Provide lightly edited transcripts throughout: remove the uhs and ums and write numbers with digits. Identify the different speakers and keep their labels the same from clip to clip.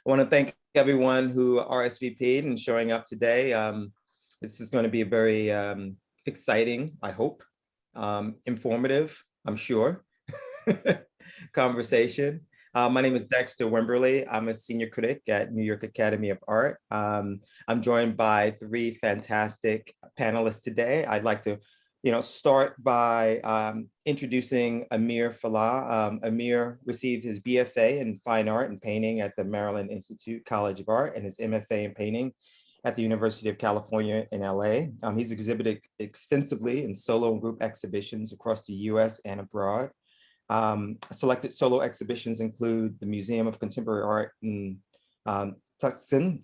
Speaker 1: I want to thank everyone who RSVP'd and showing up today. This is going to be a very exciting, I hope, informative, I'm sure, conversation. My name is Dexter Wimberly. I'm a senior critic at New York Academy of Art. I'm joined by three fantastic panelists today. I'd like to start by introducing Amir Fallah. Amir received his BFA in Fine Art and Painting at the Maryland Institute College of Art and his MFA in Painting at the University of California in LA. He's exhibited extensively in solo and group exhibitions across the US and abroad. Selected solo exhibitions include the Museum of Contemporary Art in Tucson,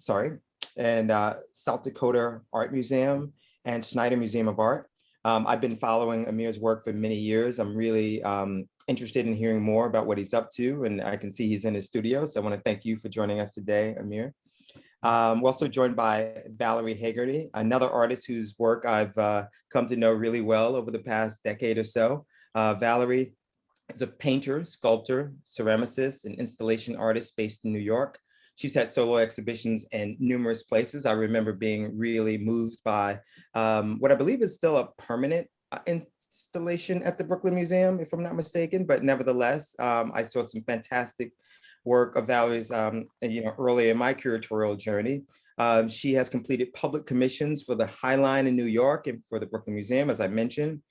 Speaker 1: and South Dakota Art Museum and Schneider Museum of Art. I've been following Amir's work for many years. I'm really interested in hearing more about what he's up to, and I can see he's in his studio. So I want to thank you for joining us today, Amir. We're also joined by Valerie Hegarty, another artist whose work I've come to know really well over the past decade or so. Valerie is a painter, sculptor, ceramicist, and installation artist based in New York. She's had solo exhibitions in numerous places. I remember being really moved by what I believe is still a permanent installation at the Brooklyn Museum, if I'm not mistaken, but nevertheless, I saw some fantastic work of Valerie's early in my curatorial journey. She has completed public commissions for the High Line in New York and for the Brooklyn Museum, as I mentioned.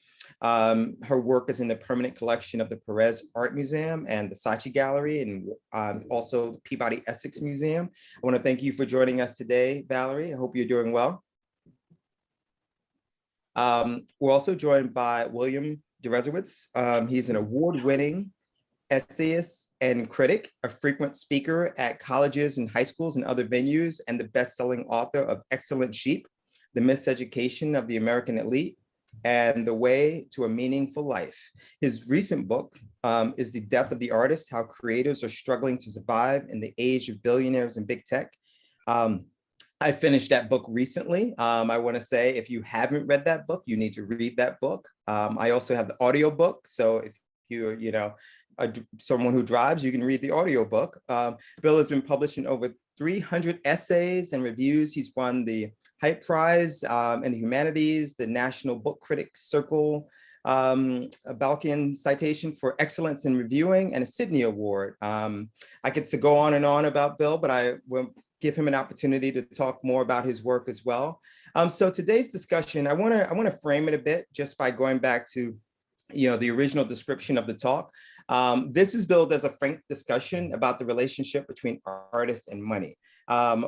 Speaker 1: Her work is in the permanent collection of the Perez Art Museum and the Saatchi Gallery, and also the Peabody Essex Museum. I want to thank you for joining us today, Valerie. I hope you're doing well. We're also joined by William Deresiewicz. He's an award-winning essayist and critic, a frequent speaker at colleges and high schools and other venues, and the best-selling author of Excellent Sheep, The Miseducation of the American Elite, and The Way to a Meaningful Life. His recent book is The Death of the Artist, How Creators Are Struggling to Survive in the Age of Billionaires and Big Tech. I finished that book recently. I want to say, if you haven't read that book, you need to read that book. I also have the audio book. So if you're, someone who drives, you can read the audio book. Bill has been published in over 300 essays and reviews. He's won the Hype Prize in the Humanities, the National Book Critics Circle, a Balkan Citation for Excellence in Reviewing, and a Sydney Award. I get to go on and on about Bill, but I will give him an opportunity to talk more about his work as well. So today's discussion, I want to frame it a bit just by going back to the original description of the talk. This is billed as a frank discussion about the relationship between artists and money.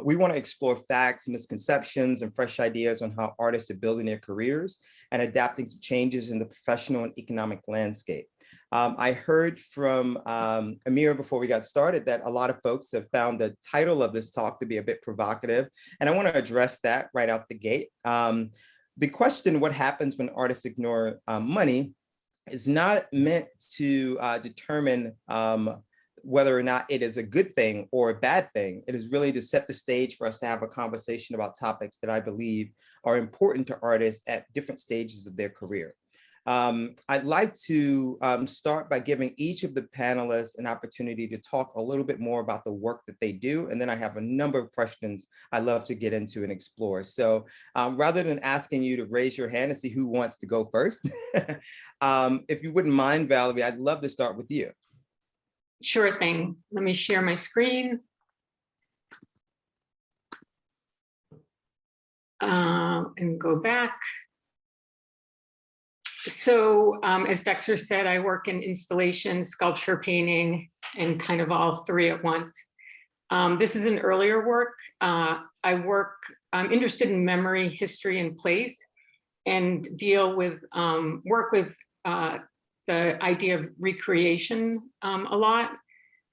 Speaker 1: We want to explore facts, misconceptions, and fresh ideas on how artists are building their careers and adapting to changes in the professional and economic landscape. I heard from Amir before we got started that a lot of folks have found the title of this talk to be a bit provocative, and I want to address that right out the gate. The question, what happens when artists ignore money, is not meant to determine whether or not it is a good thing or a bad thing. It is really to set the stage for us to have a conversation about topics that I believe are important to artists at different stages of their career. I'd like to start by giving each of the panelists an opportunity to talk a little bit more about the work that they do, and then I have a number of questions I'd love to get into and explore. So rather than asking you to raise your hand and see who wants to go first, if you wouldn't mind, Valerie, I'd love to start with you.
Speaker 2: Sure thing. Let me share my screen. And go back. So as Dexter said, I work in installation, sculpture, painting, and kind of all three at once. This is an earlier work. I'm interested in memory, history, and place, and work with the idea of recreation a lot.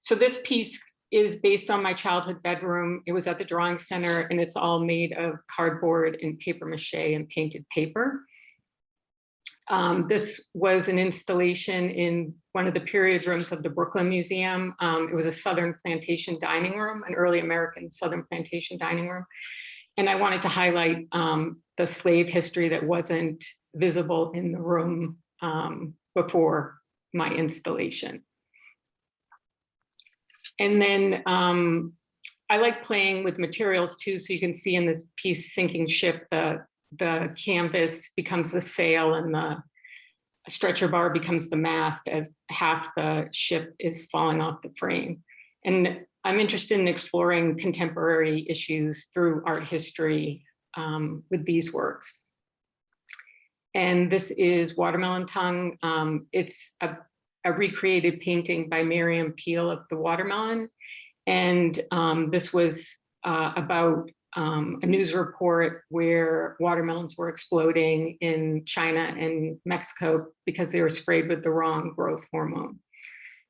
Speaker 2: So this piece is based on my childhood bedroom. It was at the Drawing Center, and it's all made of cardboard and paper mache and painted paper. This was an installation in one of the period rooms of the Brooklyn Museum. It was a Southern plantation dining room, an early American Southern plantation dining room. And I wanted to highlight the slave history that wasn't visible in the room before my installation. And then I like playing with materials too. So you can see in this piece, Sinking Ship, the canvas becomes the sail and the stretcher bar becomes the mast as half the ship is falling off the frame. And I'm interested in exploring contemporary issues through art history with these works. And this is Watermelon Tongue. It's a recreated painting by Miriam Peel of the watermelon. And this was about a news report where watermelons were exploding in China and Mexico because they were sprayed with the wrong growth hormone.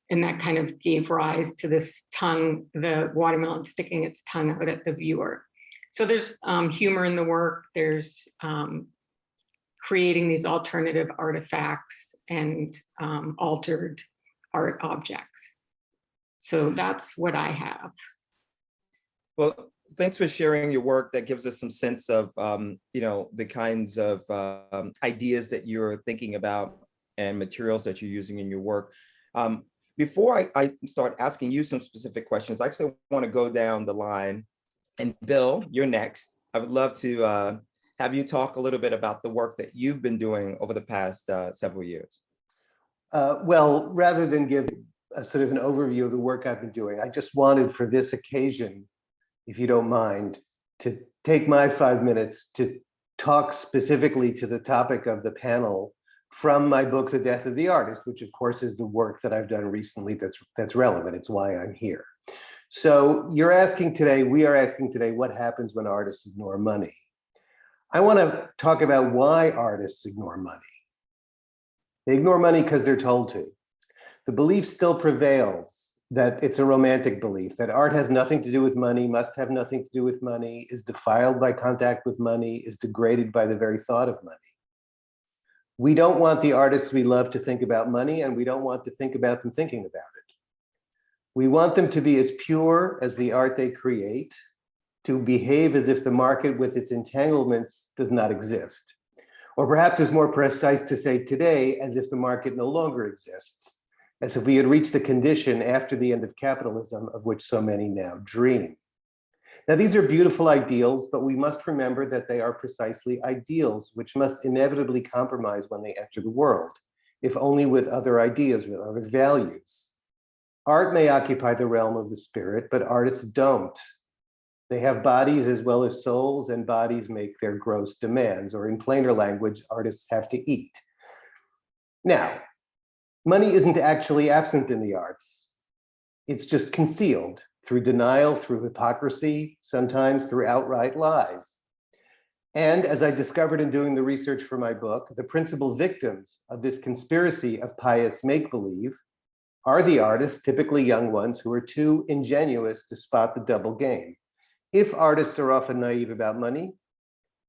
Speaker 2: And that kind of gave rise to this tongue, the watermelon sticking its tongue out at the viewer. So there's humor in the work. There's creating these alternative artifacts and altered art objects. So that's what I have.
Speaker 1: Well, thanks for sharing your work. That gives us some sense of, the kinds of ideas that you're thinking about and materials that you're using in your work. Before I start asking you some specific questions, I actually want to go down the line. And Bill, you're next. I would love to have you talk a little bit about the work that you've been doing over the past several years.
Speaker 3: Well, rather than give a sort of an overview of the work I've been doing, I just wanted for this occasion, if you don't mind, to take my 5 minutes to talk specifically to the topic of the panel from my book, The Death of the Artist, which of course is the work that I've done recently that's relevant. It's why I'm here. So we are asking today, what happens when artists ignore money? I want to talk about why artists ignore money. They ignore money because they're told to. The belief still prevails that it's a romantic belief, that art has nothing to do with money, must have nothing to do with money, is defiled by contact with money, is degraded by the very thought of money. We don't want the artists we love to think about money, and we don't want to think about them thinking about it. We want them to be as pure as the art they create, to behave as if the market with its entanglements does not exist. Or perhaps it's more precise to say today, as if the market no longer exists, as if we had reached the condition after the end of capitalism of which so many now dream. Now, these are beautiful ideals, but we must remember that they are precisely ideals, which must inevitably compromise when they enter the world, if only with other ideas, with other values. Art may occupy the realm of the spirit, but artists don't. They have bodies as well as souls, and bodies make their gross demands, or in plainer language, artists have to eat. Now, money isn't actually absent in the arts. It's just concealed through denial, through hypocrisy, sometimes through outright lies. And as I discovered in doing the research for my book, the principal victims of this conspiracy of pious make-believe are the artists, typically young ones, who are too ingenuous to spot the double game. If artists are often naive about money,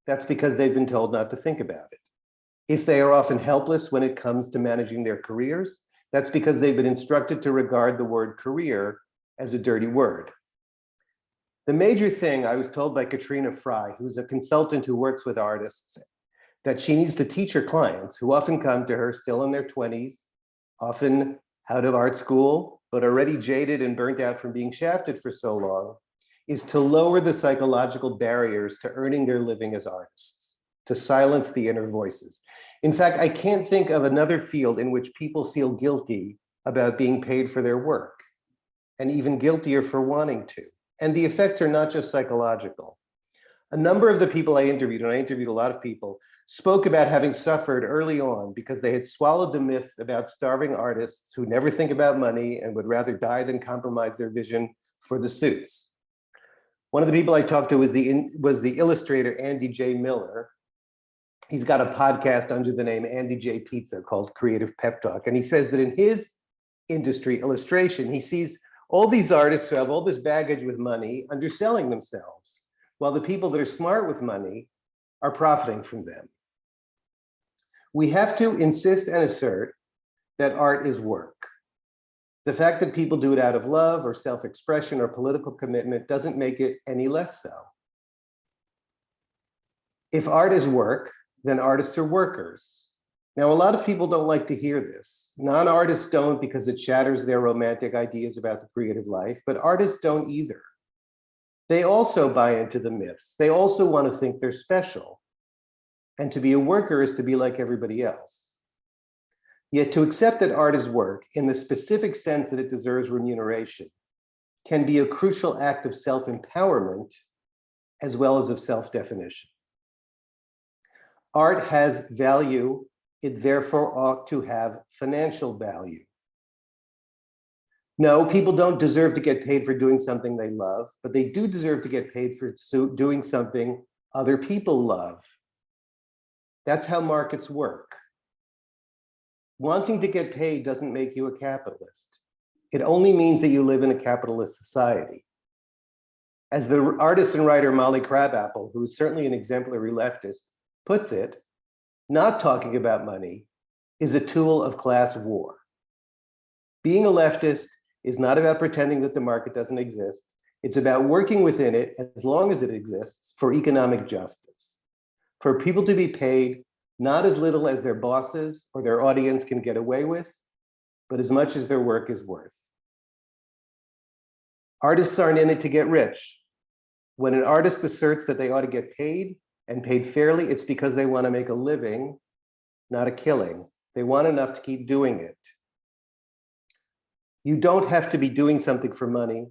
Speaker 3: that's because they've been told not to think about it. If they are often helpless when it comes to managing their careers, that's because they've been instructed to regard the word career as a dirty word. The major thing I was told by Katrina Fry, who's a consultant who works with artists, that she needs to teach her clients, who often come to her still in their 20s, often out of art school, but already jaded and burnt out from being shafted for so long, is to lower the psychological barriers to earning their living as artists, to silence the inner voices. In fact, I can't think of another field in which people feel guilty about being paid for their work, and even guiltier for wanting to. And the effects are not just psychological. A number of the people I interviewed, and I interviewed a lot of people, spoke about having suffered early on because they had swallowed the myths about starving artists who never think about money and would rather die than compromise their vision for the suits. One of the people I talked to was the illustrator, Andy J. Miller. He's got a podcast under the name Andy J. Pizza called Creative Pep Talk. And he says that in his industry, illustration, he sees all these artists who have all this baggage with money underselling themselves, while the people that are smart with money are profiting from them. We have to insist and assert that art is work. The fact that people do it out of love or self-expression or political commitment doesn't make it any less so. If art is work, then artists are workers. Now, a lot of people don't like to hear this. Non-artists don't because it shatters their romantic ideas about the creative life, but artists don't either. They also buy into the myths. They also want to think they're special. And to be a worker is to be like everybody else. Yet to accept that art is work in the specific sense that it deserves remuneration can be a crucial act of self-empowerment as well as of self-definition. Art has value. It therefore ought to have financial value. No, people don't deserve to get paid for doing something they love, but they do deserve to get paid for doing something other people love. That's how markets work. Wanting to get paid doesn't make you a capitalist. It only means that you live in a capitalist society. As the artist and writer Molly Crabapple, who is certainly an exemplary leftist, puts it, not talking about money is a tool of class war. Being a leftist is not about pretending that the market doesn't exist. It's about working within it, as long as it exists, for economic justice, for people to be paid not as little as their bosses or their audience can get away with, but as much as their work is worth. Artists aren't in it to get rich. When an artist asserts that they ought to get paid and paid fairly, it's because they want to make a living, not a killing. They want enough to keep doing it. You don't have to be doing something for money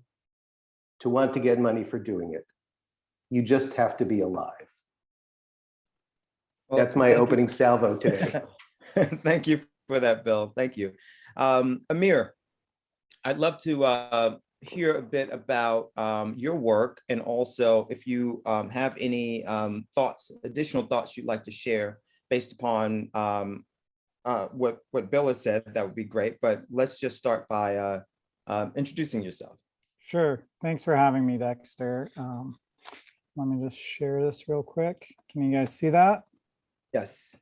Speaker 3: to want to get money for doing it. You just have to be alive.
Speaker 1: Well,
Speaker 3: that's my opening salvo today.
Speaker 1: Thank you for that, Bill. Thank you. Amir, I'd love to hear a bit about your work, and also if you have any additional thoughts you'd like to share based upon what Bill has said. That would be great. But let's just start by introducing yourself.
Speaker 4: Sure. Thanks for having me, Dexter. Let me just share this real quick. Can you guys see that?
Speaker 1: Yes.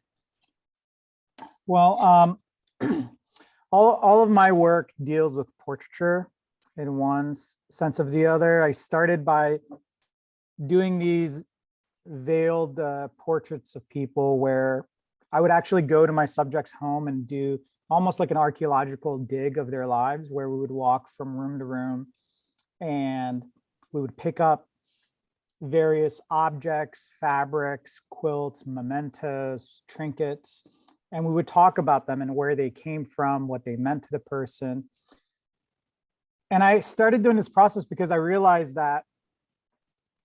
Speaker 4: Well, all of my work deals with portraiture in one sense of the other. I started by doing these veiled portraits of people where I would actually go to my subject's home and do almost like an archaeological dig of their lives, where we would walk from room to room and we would pick up various objects, fabrics, quilts, mementos, trinkets, and we would talk about them and where they came from, what they meant to the person. And I started doing this process because I realized that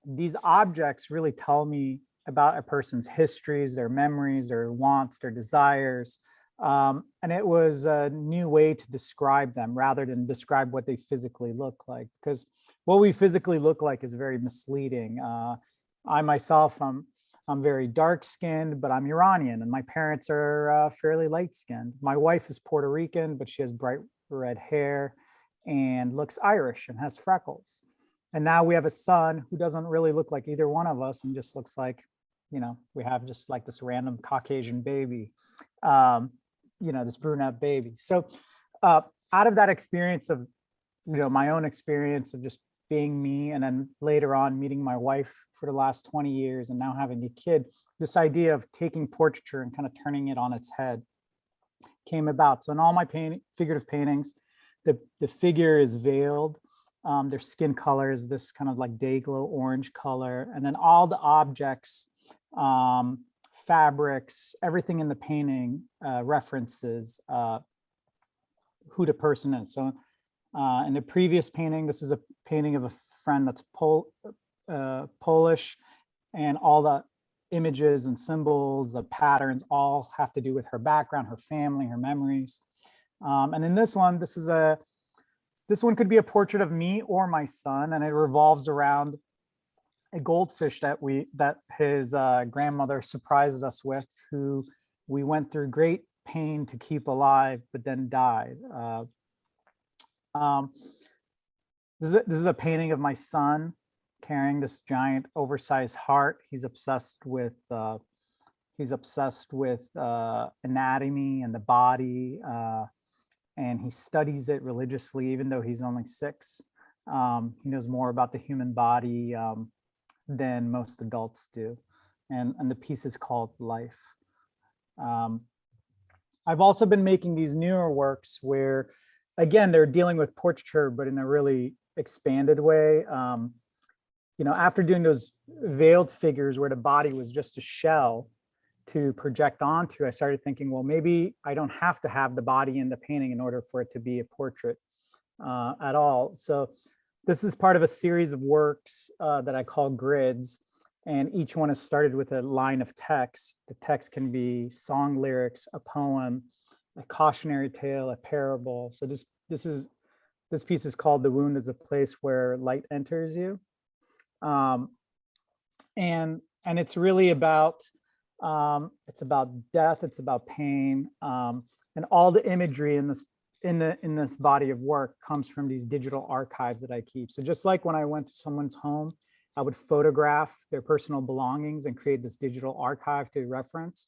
Speaker 4: these objects really tell me about a person's histories, their memories, their wants, their desires. And it was a new way to describe them rather than describe what they physically look like, because what we physically look like is very misleading. I myself, I'm very dark skinned, but I'm Iranian, and my parents are fairly light skinned. My wife is Puerto Rican, but she has bright red hair and looks Irish and has freckles. And now we have a son who doesn't really look like either one of us and just looks like, we have just like this random Caucasian baby, this brunette baby. So out of that experience of, my own experience of just being me, and then later on meeting my wife for the last 20 years and now having a kid, this idea of taking portraiture and kind of turning it on its head came about. So in all my figurative paintings, the figure is veiled. Their skin color is this kind of like day glow orange color. And then all the objects, fabrics, everything in the painting references who the person is. So in the previous painting, this is a painting of a friend that's Polish, and all the images and symbols, the patterns all have to do with her background, her family, her memories. And in this one, this one could be a portrait of me or my son, and it revolves around a goldfish that his grandmother surprised us with, who we went through great pain to keep alive, but then died. This is a painting of my son carrying this giant oversized heart. He's obsessed with anatomy and the body, and he studies it religiously, even though he's only 6. He knows more about the human body than most adults do. And the piece is called Life. I've also been making these newer works where, again, they're dealing with portraiture, but in a really expanded way. after doing those veiled figures where the body was just a shell to project onto, I started thinking, well, maybe I don't have to have the body in the painting in order for it to be a portrait at all. So this is part of a series of works that I call grids, and each one is started with a line of text. The text can be song lyrics, a poem, a cautionary tale, a parable. So this piece is called "The Wound is a Place Where Light Enters You," and it's really about death, it's about pain, and all the imagery in this body of work comes from these digital archives that I keep. So just like when I went to someone's home, I would photograph their personal belongings and create this digital archive to reference.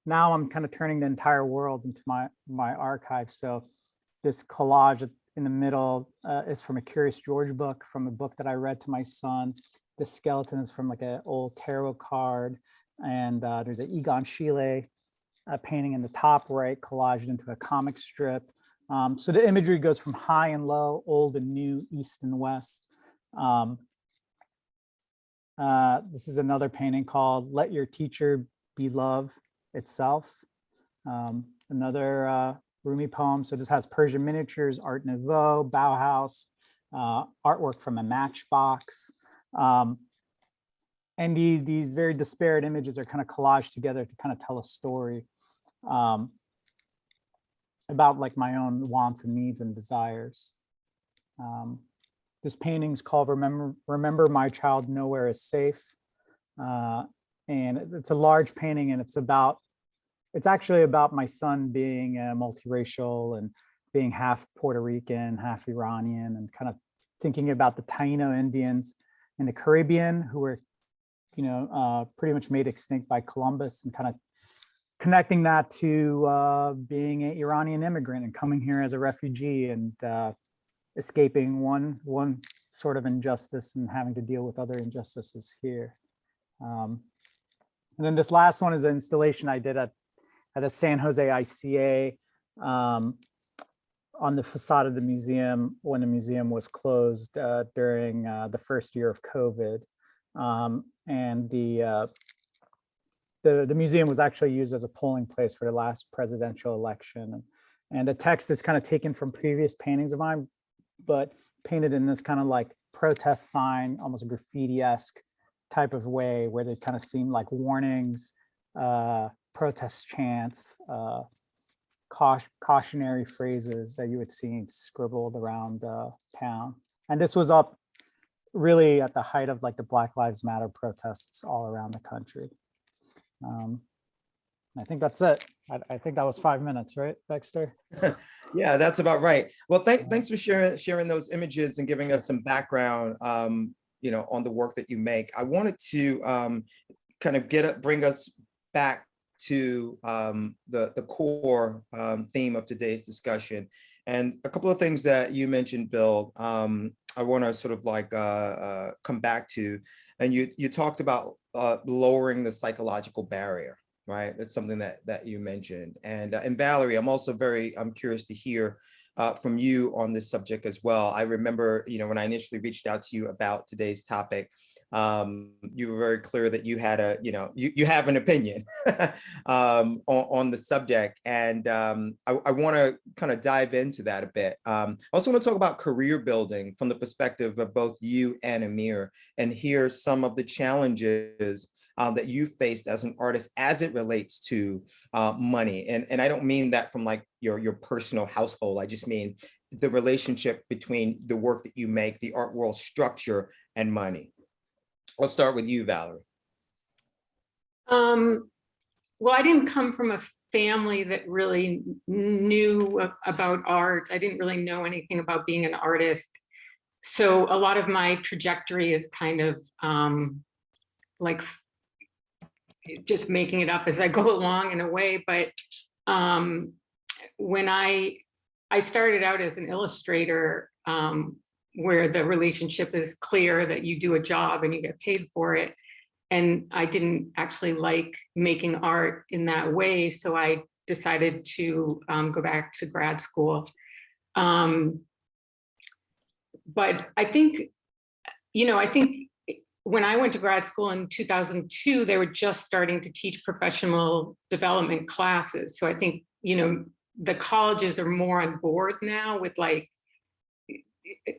Speaker 4: Now I'm kind of turning the entire world into my archive. So this collage in the middle is from a Curious George book, from a book that I read to my son. The skeleton is from like an old tarot card. And there's an Egon Schiele painting in the top right, collaged into a comic strip. So the imagery goes from high and low, old and new, east and west. This is another painting called "Let Your Teacher Be Love Itself." Another Rumi poem. So this has Persian miniatures, Art Nouveau, Bauhaus, artwork from a matchbox. And these very disparate images are kind of collaged together to kind of tell a story about like my own wants and needs and desires. This painting is called Remember My Child Nowhere is Safe. And it's a large painting, and it's actually about my son being multiracial and being half Puerto Rican, half Iranian, and kind of thinking about the Taino Indians in the Caribbean who were pretty much made extinct by Columbus, and kind of connecting that to being an Iranian immigrant and coming here as a refugee and escaping one sort of injustice and having to deal with other injustices here. And then this last one is an installation I did at a San Jose ICA on the facade of the museum when the museum was closed during the first year of COVID. And the museum was actually used as a polling place for the last presidential election. And the text is kind of taken from previous paintings of mine, but painted in this kind of like protest sign, almost graffiti-esque type of way, where they kind of seem like warnings, protest chants, cautionary phrases that you would see scribbled around town. And this was up really at the height of like the Black Lives Matter protests all around the country. I think that's it. I think that was 5 minutes, right, Dexter?
Speaker 1: Yeah, that's about right. Well, thanks for sharing those images and giving us some background, on the work that you make. I wanted to kind of bring us back to the core theme of today's discussion, and a couple of things that you mentioned, Bill. I want to sort of like come back to, and you talked about lowering the psychological barrier, right? That's something that you mentioned. And Valerie, I'm curious to hear from you on this subject as well. I remember, when I initially reached out to you about today's topic, you were very clear that you had you have an opinion on the subject. And I want to kind of dive into that a bit. I also want to talk about career building from the perspective of both you and Amir, and hear some of the challenges that you faced as an artist as it relates to money. And I don't mean that from like your personal household. I just mean the relationship between the work that you make, the art world structure, and money. I'll start with you, Valerie.
Speaker 2: Well, I didn't come from a family that really knew about art. I didn't really know anything about being an artist. So a lot of my trajectory is kind of like just making it up as I go along in a way. But when I started out as an illustrator, where the relationship is clear that you do a job and you get paid for it. And I didn't actually like making art in that way. So I decided to go back to grad school. But I think, when I went to grad school in 2002, they were just starting to teach professional development classes. So I think, you know, the colleges are more on board now with like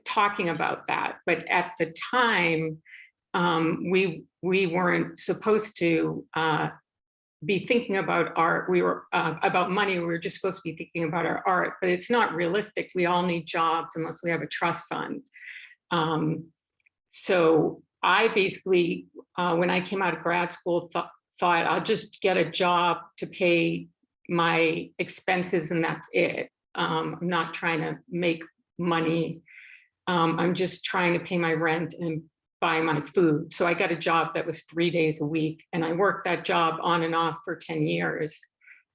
Speaker 2: talking about that. But at the time, we weren't supposed to be thinking about art. We were about money. We were just supposed to be thinking about our art, but it's not realistic. We all need jobs unless we have a trust fund. So I basically, when I came out of grad school, thought I'll just get a job to pay my expenses and that's it. I'm not trying to make money. I'm just trying to pay my rent and buy my food. So I got a job that was 3 days a week, and I worked that job on and off for 10 years.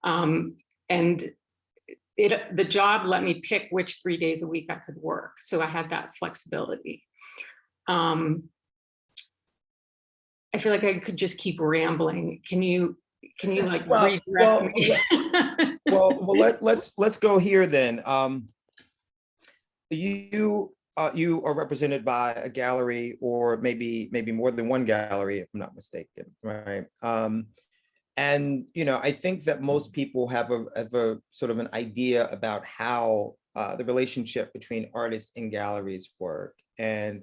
Speaker 2: And the job let me pick which 3 days a week I could work. So I had that flexibility. I feel like I could just keep rambling. Can you like redirect me?
Speaker 1: Let's go here then. You are represented by a gallery, or maybe more than one gallery, if I'm not mistaken, right? And you know, I think that most people have a sort of an idea about how the relationship between artists and galleries work. And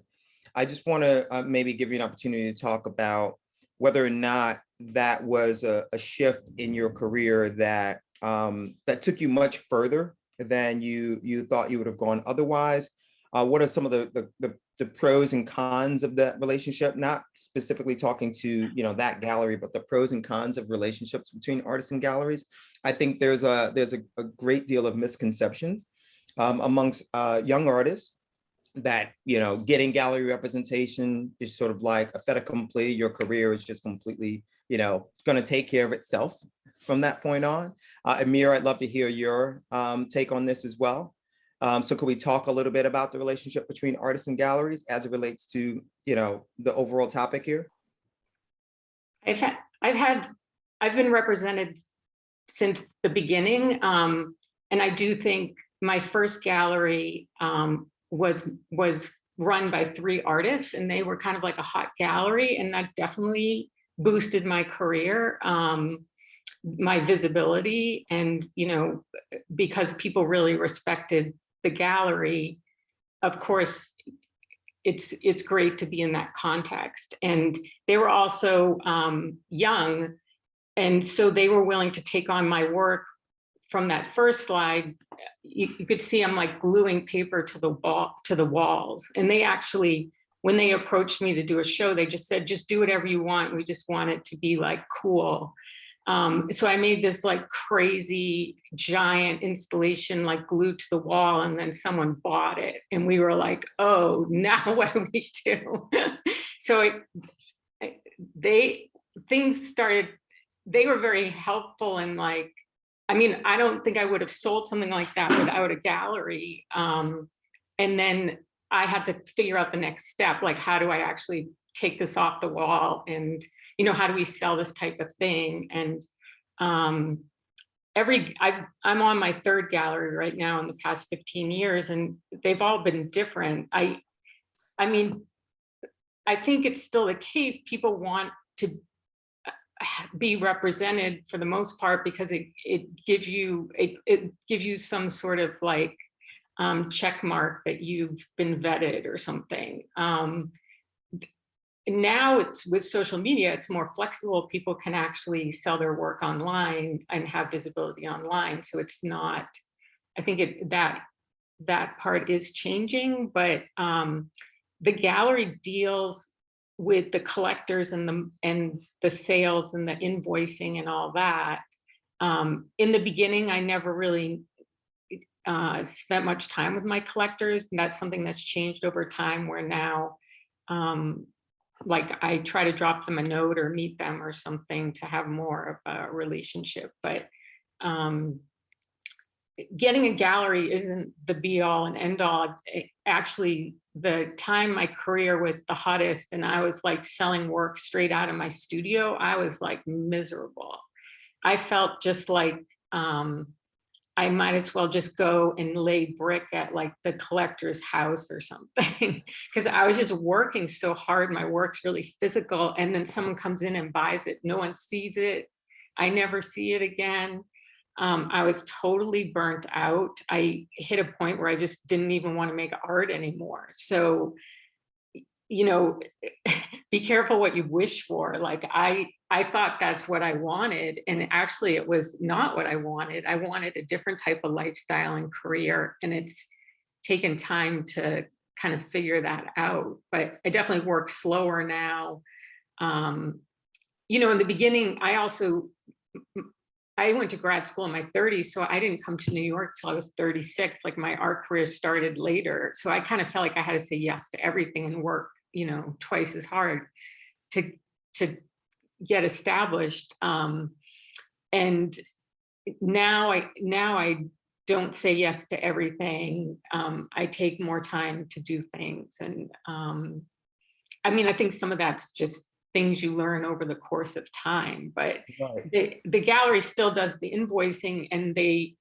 Speaker 1: I just want to maybe give you an opportunity to talk about whether or not that was a shift in your career that that took you much further than you thought you would have gone otherwise. What are some of the pros and cons of that relationship? Not specifically talking to, you know, that gallery, but the pros and cons of relationships between artists and galleries. I think there's a great deal of misconceptions amongst young artists that, you know, getting gallery representation is sort of like a fait accompli. Your career is just completely, you know, going to take care of itself from that point on. Amir, I'd love to hear your take on this as well. So could we talk a little bit about the relationship between artists and galleries as it relates to, you know, the overall topic here?
Speaker 2: I've been represented since the beginning. And I do think my first gallery was run by 3 artists, and they were kind of like a hot gallery, and that definitely boosted my career, my visibility, and, you know, because people really respected the gallery, of course, it's great to be in that context. And they were also young, and so they were willing to take on my work. From that first slide, you could see I'm like gluing paper to the walls. And they actually, when they approached me to do a show, they just said, just do whatever you want. We just want it to be like cool. So I made this like crazy giant installation, like glued to the wall, and then someone bought it. And we were like, oh, now what do we do? So they were very helpful, and like, I mean, I don't think I would have sold something like that without a gallery. And then I had to figure out the next step, like, how do I actually take this off the wall? And, you know, how do we sell this type of thing? And I'm on my 3rd gallery right now in the past 15 years, and they've all been different. I mean, I think it's still the case. People want to be represented for the most part because it gives you some sort of like check mark that you've been vetted or something. Now it's with social media, it's more flexible. People can actually sell their work online and have visibility online. So it's not, I think that part is changing, but the gallery deals with the collectors and the sales and the invoicing and all that. In the beginning, I never really spent much time with my collectors, and that's something that's changed over time, where now like I try to drop them a note or meet them or something to have more of a relationship. But getting a gallery isn't the be all and end all. Actually, the time my career was the hottest and I was like selling work straight out of my studio, I was like miserable. I felt just like I might as well just go and lay brick at like the collector's house or something, because I was just working so hard. My work's really physical, and then someone comes in and buys it. No one sees it. I never see it again. I was totally burnt out. I hit a point where I just didn't even want to make art anymore. So, you know, be careful what you wish for. Like I thought that's what I wanted, and actually it was not what I wanted. I wanted a different type of lifestyle and career, and it's taken time to kind of figure that out. But I definitely work slower now. You know, in the beginning, I went to grad school in my 30s, so I didn't come to New York till I was 36. Like my art career started later. So I kind of felt like I had to say yes to everything and work, you know, twice as hard to get established. And now I don't say yes to everything. I take more time to do things. And I mean, I think some of that's just things you learn over the course of time, but
Speaker 1: Right.
Speaker 2: the gallery still does the invoicing, and they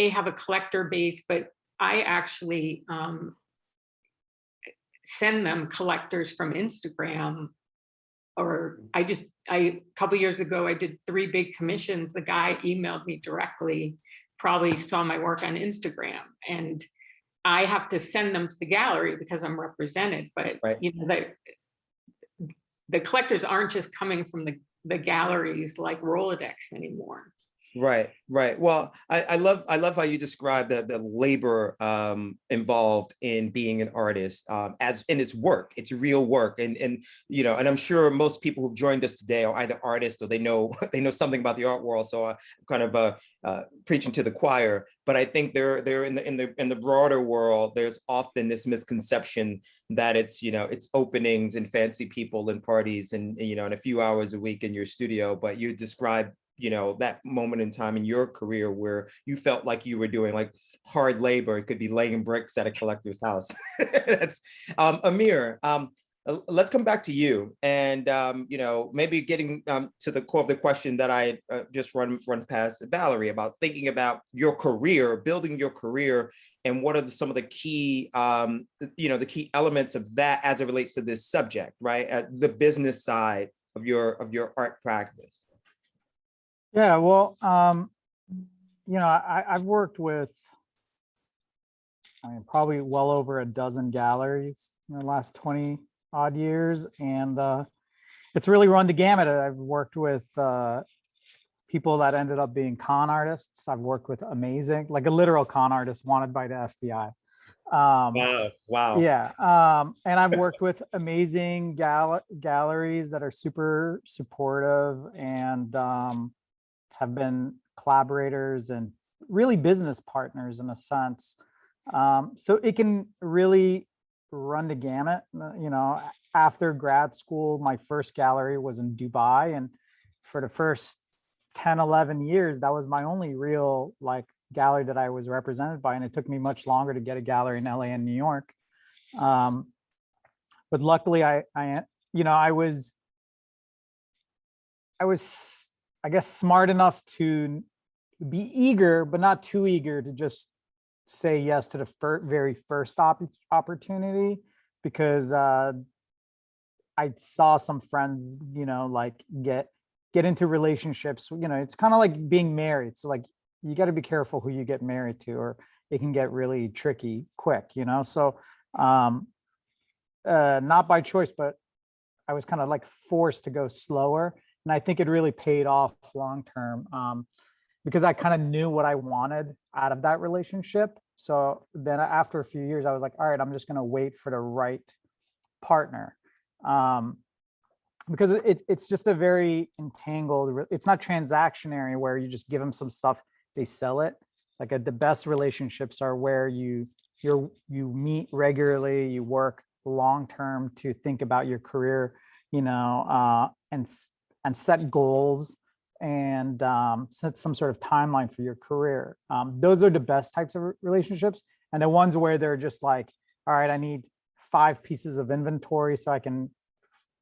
Speaker 2: have a collector base, but I actually send them collectors from Instagram. Or a couple years ago, I did 3 big commissions. The guy emailed me directly, probably saw my work on Instagram, and I have to send them to the gallery because I'm represented. But
Speaker 1: Right.
Speaker 2: you know, the collectors aren't just coming from the galleries like Rolodex anymore.
Speaker 1: Right, right. Well, I love how you describe the labor involved in being an artist, as in its work, it's real work, and you know, and I'm sure most people who've joined us today are either artists or they know they know something about the art world. So I'm kind of preaching to the choir, but I think they're in the broader world. There's often this misconception that it's, you know, it's openings and fancy people and parties and, you know, in a few hours a week in your studio. But you describe, you know, that moment in time in your career where you felt like you were doing like hard labor. It could be laying bricks at a collector's house. That's Amir. Let's come back to you, and you know, maybe getting to the core of the question that I just run past Valerie about thinking about your career, building your career, and what are some of the key, you know, the key elements of that as it relates to this subject, right? The business side of your art practice.
Speaker 4: Yeah, well, you know, I've worked with, I mean, probably well over a dozen galleries in the last 20 odd years. And it's really run the gamut. I've worked with people that ended up being con artists. I've worked with amazing, like a literal con artist wanted by the FBI.
Speaker 1: Wow.
Speaker 4: Yeah. And I've worked with amazing galleries that are super supportive and have been collaborators and really business partners in a sense. So it can really run the gamut. You know, after grad school, my first gallery was in Dubai. And for the first 10, 11 years, that was my only real like gallery that I was represented by. And it took me much longer to get a gallery in LA and New York. But luckily you know, I was, I guess, smart enough to be eager, but not too eager to just say yes to the very first opportunity, because I saw some friends, you know, like get into relationships. You know, it's kind of like being married. So like, you got to be careful who you get married to, or it can get really tricky quick, you know? So not by choice, but I was kind of like forced to go slower. And I think it really paid off long term, because I kind of knew what I wanted out of that relationship. So then after a few years, I was like, all right, I'm just going to wait for the right partner. Because it's just a very entangled, it's not transactionary where you just give them some stuff, they sell it. Like the best relationships are where you meet regularly, you work long term to think about your career, you know, and set goals and set some sort of timeline for your career. Those are the best types of relationships. And the ones where they're just like, all right, I need 5 pieces of inventory so I can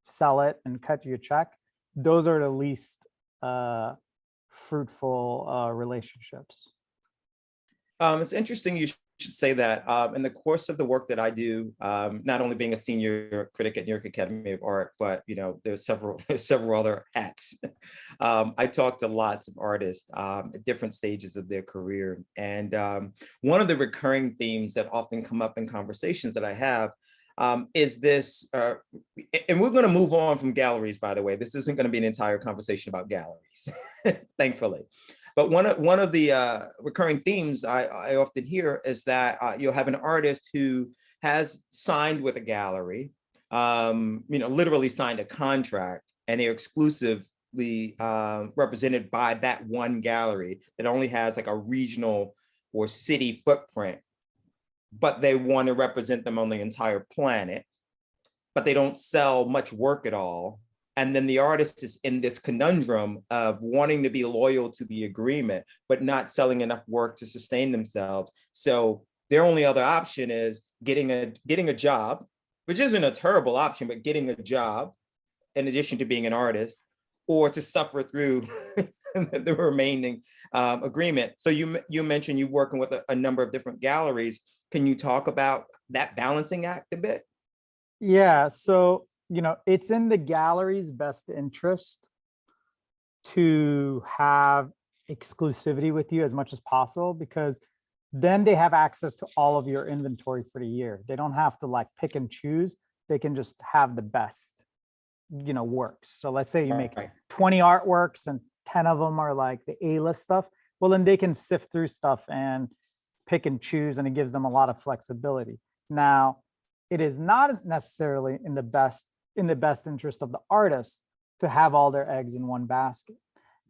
Speaker 4: sell it and cut you a check. Those are the least fruitful relationships.
Speaker 1: It's interesting you should say that. In the course of the work that I do, not only being a senior critic at New York Academy of Art, but there's several other hats. I talk to lots of artists at different stages of their career, and one of the recurring themes that often come up in conversations that I have is this, and we're going to move on from galleries, by the way. This isn't going to be an entire conversation about galleries, thankfully. But one of the recurring themes I often hear is that you'll have an artist who has signed with a gallery, literally signed a contract, and they're exclusively represented by that one gallery that only has like a regional or city footprint, but they want to represent them on the entire planet, but they don't sell much work at all. And then the artist is in this conundrum of wanting to be loyal to the agreement, but not selling enough work to sustain themselves. So their only other option is getting a job, which isn't a terrible option, but getting a job in addition to being an artist, or to suffer through the remaining agreement. So you mentioned you working with a number of different galleries. Can you talk about that balancing act a bit?
Speaker 4: Yeah, so it's in the gallery's best interest to have exclusivity with you as much as possible, because then they have access to all of your inventory for the year. They don't have to like pick and choose. They can just have the best, works. So let's say you make 20 artworks and 10 of them are like the A-list stuff. Well, then they can sift through stuff and pick and choose, and it gives them a lot of flexibility. Now, it is not necessarily in the best interest of the artist to have all their eggs in one basket,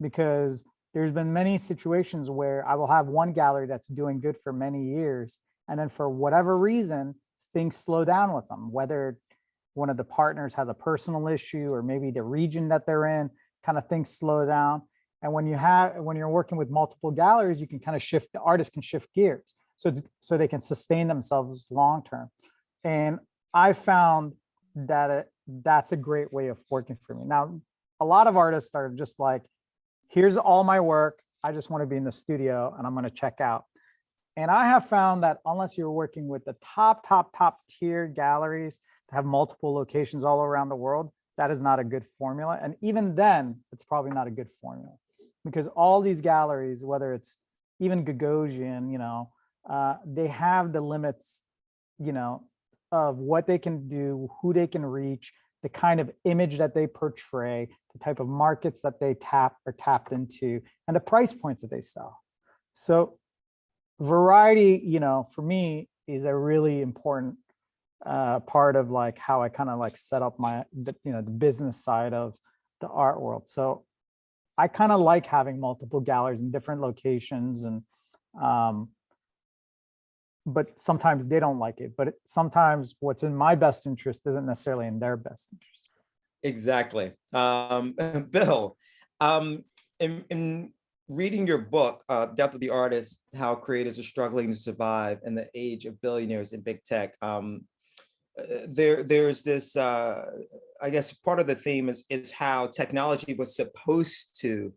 Speaker 4: because there's been many situations where I will have one gallery that's doing good for many years, and then for whatever reason, things slow down with them, whether one of the partners has a personal issue or maybe the region that they're in, kind of things slow down. And when you're working with multiple galleries, you can kind of shift, the artist can shift gears so they can sustain themselves long term. And I found that that's a great way of working for me. Now, a lot of artists are just like, here's all my work, I just want to be in the studio and I'm going to check out. And I have found that unless you're working with the top tier galleries that have multiple locations all around the world, that is not a good formula. And even then, it's probably not a good formula, because all these galleries, whether it's even Gagosian, they have the limits, of what they can do, who they can reach, the kind of image that they portray, the type of markets that they tapped into, and the price points that they sell. So variety, for me, is a really important part of like how I kind of like set up the business side of the art world. So I kind of like having multiple galleries in different locations, and but sometimes they don't like it. But sometimes what's in my best interest isn't necessarily in their best interest.
Speaker 1: Exactly. Bill, in reading your book, Death of the Artist, How Creators Are Struggling to Survive in the Age of Billionaires in Big Tech, there's this, I guess part of the theme is how technology was supposed to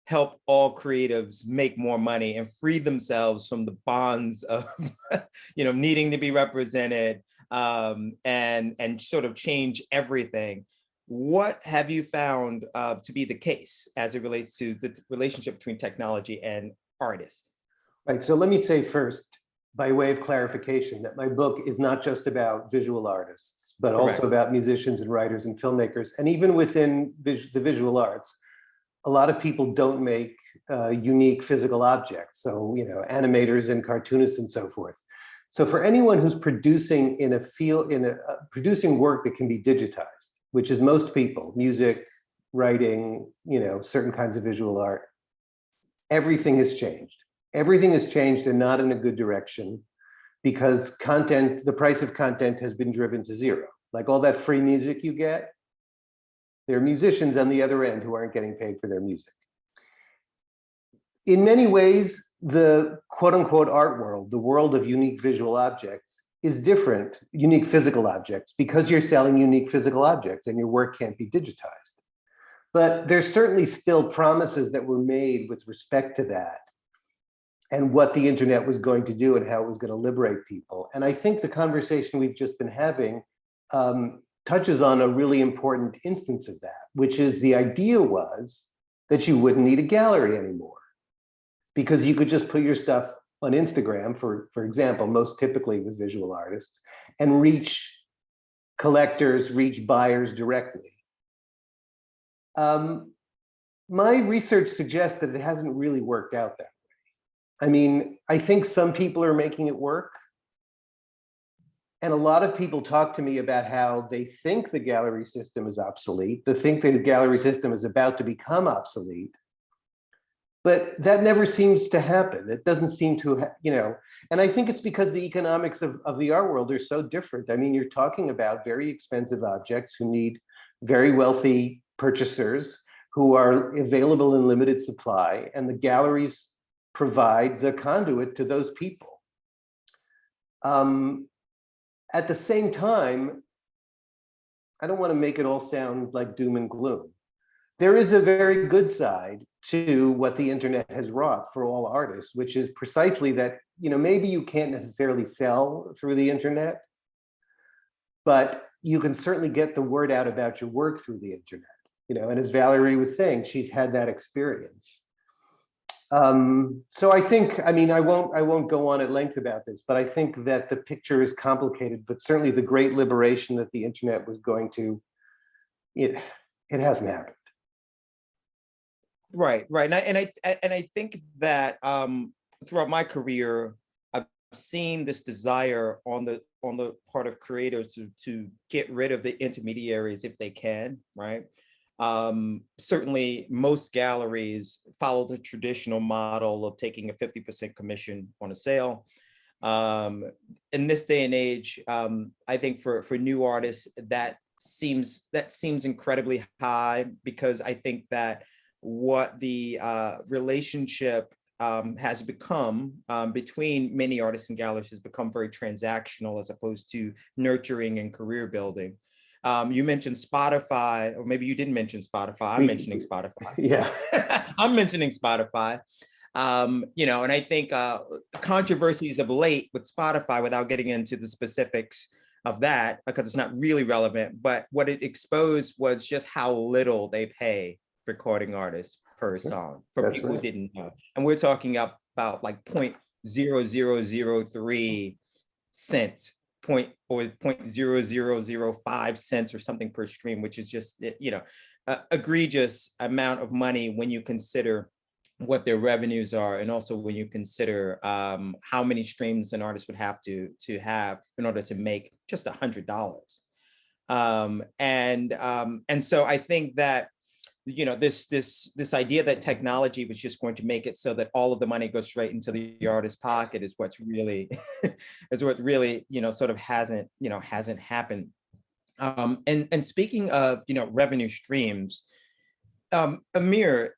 Speaker 1: help all creatives make more money and free themselves from the bonds of needing to be represented, and sort of change everything. What have you found to be the case as it relates to the relationship between technology and artists?
Speaker 3: Right, so let me say first, by way of clarification, that my book is not just about visual artists, but
Speaker 1: Correct.
Speaker 3: also about musicians and writers and filmmakers. And even within the visual arts, a lot of people don't make unique physical objects. So, animators and cartoonists and so forth. So for anyone who's producing producing work that can be digitized, which is most people, music, writing, certain kinds of visual art, everything has changed. Everything has changed, and not in a good direction, because the price of content has been driven to zero. Like all that free music you get, there are musicians on the other end who aren't getting paid for their music. In many ways, the quote unquote art world, the world of unique visual objects, is different, unique physical objects, because you're selling unique physical objects and your work can't be digitized. But there's certainly still promises that were made with respect to that. and what the internet was going to do and how it was going to liberate people. And I think the conversation we've just been having touches on a really important instance of that, which is the idea was that you wouldn't need a gallery anymore because you could just put your stuff on Instagram, for example, most typically with visual artists, and reach collectors, reach buyers directly. My research suggests that it hasn't really worked out that way. I mean, I think some people are making it work. And a lot of people talk to me about how they think the gallery system is obsolete. They think that the gallery system is about to become obsolete. But that never seems to happen. It doesn't seem to, and I think it's because the economics of the art world are so different. I mean, you're talking about very expensive objects who need very wealthy purchasers who are available in limited supply, and the galleries provide the conduit to those people. At the same time, I don't want to make it all sound like doom and gloom. There is a very good side to what the internet has wrought for all artists, which is precisely that, maybe you can't necessarily sell through the internet, but you can certainly get the word out about your work through the internet. And as Valerie was saying, she's had that experience. So I think, I won't go on at length about this, but I think that the picture is complicated, but certainly the great liberation that the internet was going to, it hasn't happened.
Speaker 1: Right. And I think that throughout my career, I've seen this desire on the part of creators to get rid of the intermediaries if they can, right? Certainly most galleries follow the traditional model of taking a 50% commission on a sale. In this day and age, I think for new artists, that seems incredibly high, because I think that what the relationship has become between many artists and galleries has become very transactional as opposed to nurturing and career building. You mentioned Spotify, or maybe you didn't mention Spotify. I'm mentioning Spotify.
Speaker 3: Yeah.
Speaker 1: I'm mentioning Spotify. And I think controversies of late with Spotify, without getting into the specifics of that, because it's not really relevant, but what it exposed was just how little they pay recording artists per song for
Speaker 3: That's
Speaker 1: people
Speaker 3: right.
Speaker 1: who didn't know. And we're talking about like 0.0003 cents, 0.0005 cents or something per stream, which is just, egregious amount of money when you consider what their revenues are, and also when you consider how many streams an artist would have to have in order to make just $100. And so I think that this idea that technology was just going to make it so that all of the money goes straight into the artist's pocket is what's really sort of hasn't happened. And speaking of revenue streams, Amir,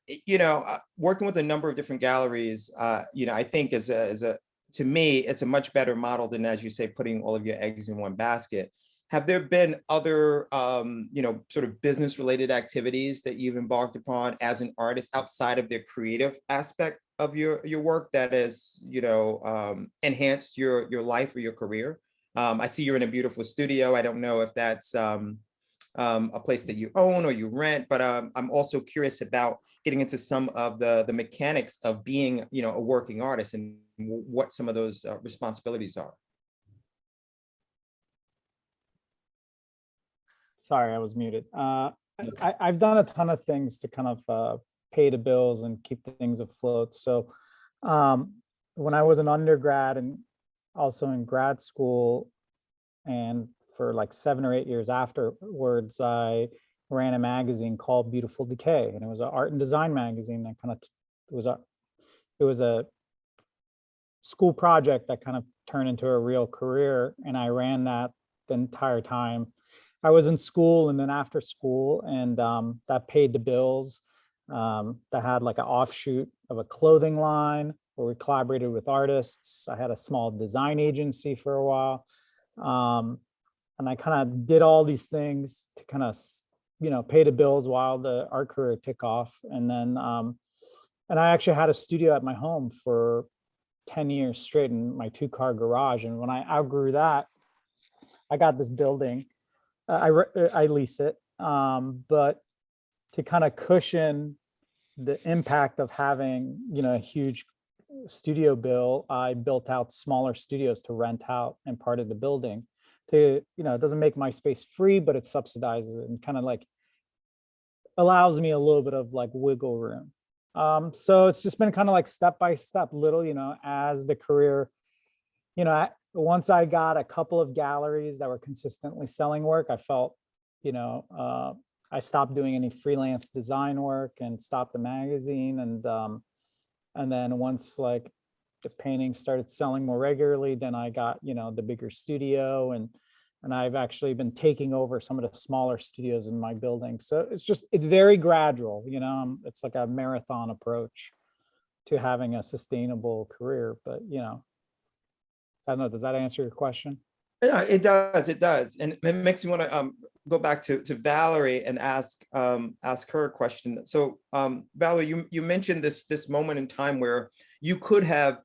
Speaker 1: working with a number of different galleries, I think to me, it's a much better model than, as you say, putting all of your eggs in one basket. Have there been other, sort of business related activities that you've embarked upon as an artist outside of the creative aspect of your work that has, enhanced your life or your career? I see you're in a beautiful studio. I don't know if that's a place that you own or you rent, but I'm also curious about getting into some of the mechanics of being, a working artist and what some of those responsibilities are.
Speaker 4: Sorry, I was muted. I've done a ton of things to kind of pay the bills and keep things afloat. So when I was an undergrad and also in grad school, and for like 7 or 8 years afterwards, I ran a magazine called Beautiful Decay, and it was an art and design magazine that kind of it was a school project that kind of turned into a real career, and I ran that the entire time I was in school and then after school, and that paid the bills. That had like an offshoot of a clothing line where we collaborated with artists. I had a small design agency for a while. And I kind of did all these things to kind of, pay the bills while the art career took off. And then, and I actually had a studio at my home for 10 years straight in my 2-car garage. And when I outgrew that, I got this building. I lease it, but to kind of cushion the impact of having, a huge studio bill, I built out smaller studios to rent out in part of the building. To, it doesn't make my space free, but it subsidizes it and kind of like allows me a little bit of like wiggle room. So it's just been kind of like step by step, little, as the career, once I got a couple of galleries that were consistently selling work, I felt, I stopped doing any freelance design work and stopped the magazine. And then once like the paintings started selling more regularly, then I got, the bigger studio, and I've actually been taking over some of the smaller studios in my building. So it's very gradual, it's like a marathon approach to having a sustainable career. But, I don't know, does that answer your question?
Speaker 1: Yeah, it does. And it makes me want to go back to Valerie and ask her a question. So Valerie, you mentioned this moment in time where you could have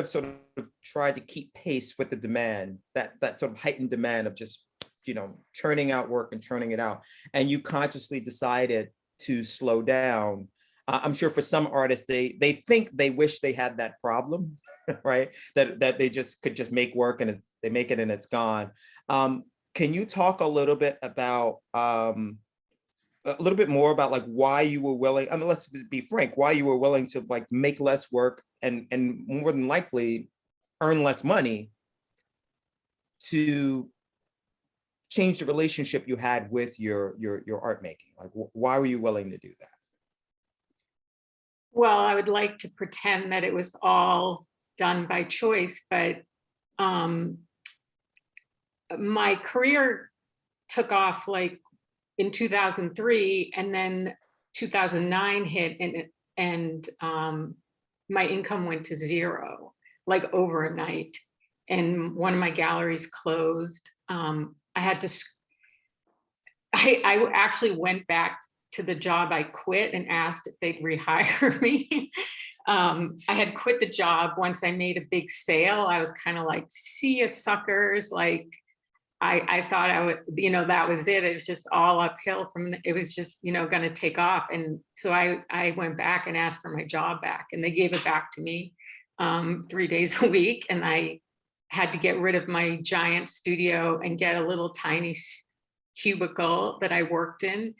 Speaker 1: sort of tried to keep pace with the demand, that sort of heightened demand of just, churning out work and churning it out. And you consciously decided to slow down. I'm sure for some artists, they think they wish they had that problem, right? That they could just make work and they make it and it's gone. Can you talk a little bit about a little bit more about like why you were willing? I mean, let's be frank, why you were willing to like make less work and more than likely earn less money to change the relationship you had with your art making? Like, why were you willing to do that?
Speaker 2: Well, I would like to pretend that it was all done by choice, but my career took off like in 2003, and then 2009 hit, and my income went to zero, like overnight. And one of my galleries closed. I actually went back to the job I quit and asked if they'd rehire me. I had quit the job once I made a big sale. I was kind of like, see ya, suckers. Like, I thought I would, that was it. It was just all uphill it was just, going to take off. And so I went back and asked for my job back, and they gave it back to me 3 days a week. And I had to get rid of my giant studio and get a little tiny cubicle that I worked in.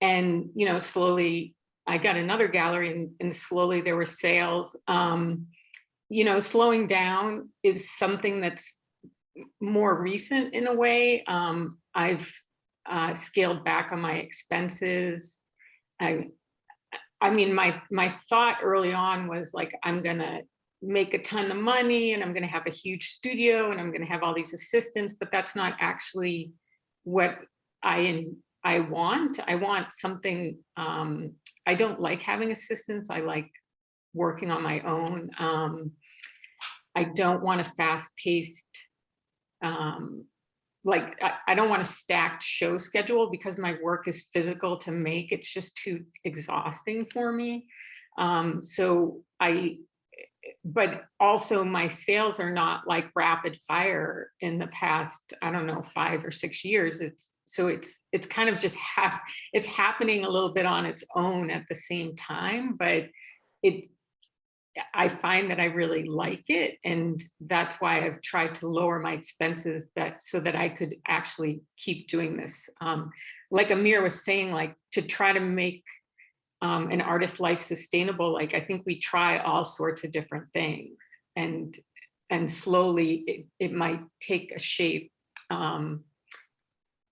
Speaker 2: And, slowly I got another gallery, and slowly there were sales. Slowing down is something that's more recent in a way. I've scaled back on my expenses. I mean, my thought early on was like, I'm gonna make a ton of money and I'm gonna have a huge studio and I'm gonna have all these assistants, but that's not actually what I want. I want something, I don't like having assistants. I like working on my own. I don't want a fast-paced, I don't want a stacked show schedule because my work is physical to make. It's just too exhausting for me. But also my sales are not like rapid fire in the past, I don't know, 5 or 6 years. It's kind of just it's happening a little bit on its own at the same time, but I find that I really like it. And that's why I've tried to lower my expenses so that I could actually keep doing this. Like Amir was saying, like to try to make an artist's life sustainable, like I think we try all sorts of different things, and slowly it might take a shape.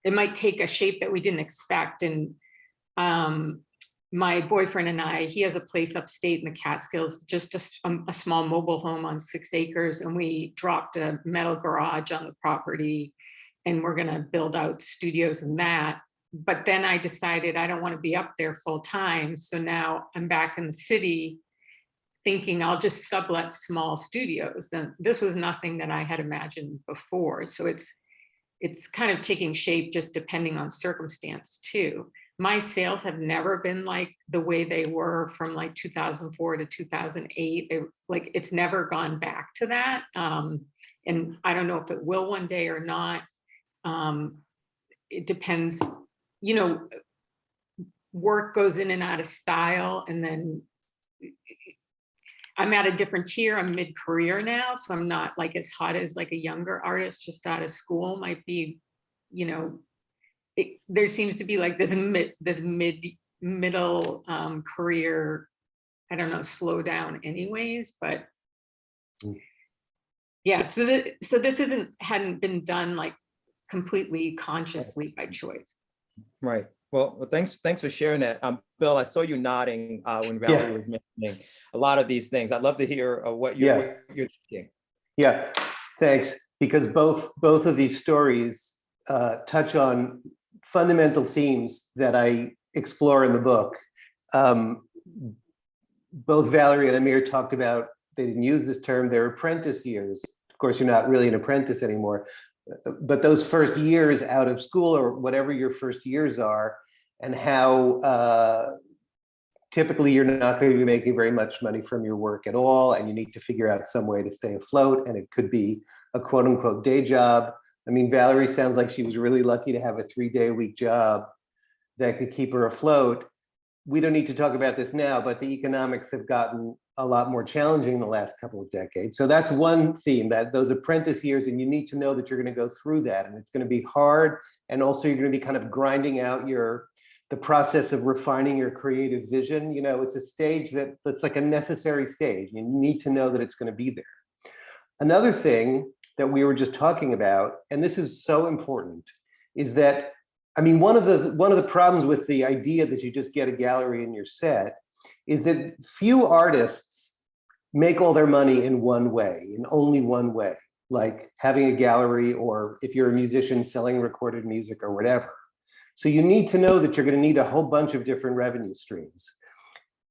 Speaker 2: It might take a shape that we didn't expect. And my boyfriend and I, he has a place upstate in the Catskills, just a small mobile home on 6 acres. And we dropped a metal garage on the property, and we're gonna build out studios in that. But then I decided I don't want to be up there full time. So now I'm back in the city thinking I'll just sublet small studios. And this was nothing that I had imagined before. So it's kind of taking shape just depending on circumstance too. my sales have never been like the way they were from like 2004 to 2008. Like, it's never gone back to that. And I don't know if it will one day or not. It depends, you know, work goes in and out of style, and then I'm at a different tier. I'm mid-career now, so I'm not like as hot as like a younger artist just out of school might be. You know, there seems to be like this middle career, I don't know, slow down anyways, but yeah, so this hadn't been done like completely consciously by choice.
Speaker 1: Right. Well, thanks for sharing that. Bill, I saw you nodding when Valerie was mentioning a lot of these things. I'd love to hear what you're thinking.
Speaker 3: Yeah, thanks. Because both of these stories touch on fundamental themes that I explore in the book. Both Valerie and Amir talked about, they didn't use this term, their apprentice years. Of course, you're not really an apprentice anymore, but those first years out of school, or whatever your first years are, and how typically you're not going to be making very much money from your work at all, and you need to figure out some way to stay afloat, and it could be a quote unquote day job. I mean, Valerie sounds like she was really lucky to have a 3-day-a-week job that could keep her afloat. We don't need to talk about this now, but the economics have gotten a lot more challenging in the last couple of decades. So that's one theme, that those apprentice years, and you need to know that you're going to go through that, and it's going to be hard. And also you're going to be kind of grinding out the process of refining your creative vision. You know, it's a stage that's like a necessary stage. You need to know that it's going to be there. Another thing that we were just talking about, and this is so important, is that, I mean, one of the problems with the idea that you just get a gallery in your set is that few artists make all their money in one way, in only one way, like having a gallery, or if you're a musician, selling recorded music or whatever. So you need to know that you're going to need a whole bunch of different revenue streams.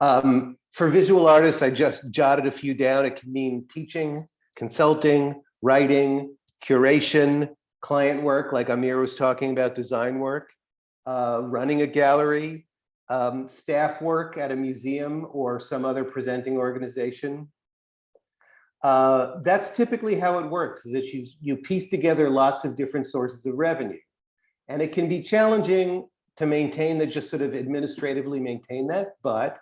Speaker 3: For visual artists, I just jotted a few down. It can mean teaching, consulting, writing, curation, client work, like Amir was talking about, design work, running a gallery, staff work at a museum or some other presenting organization. That's typically how it works, that you piece together lots of different sources of revenue. And it can be challenging to maintain that, just sort of administratively maintain that. But,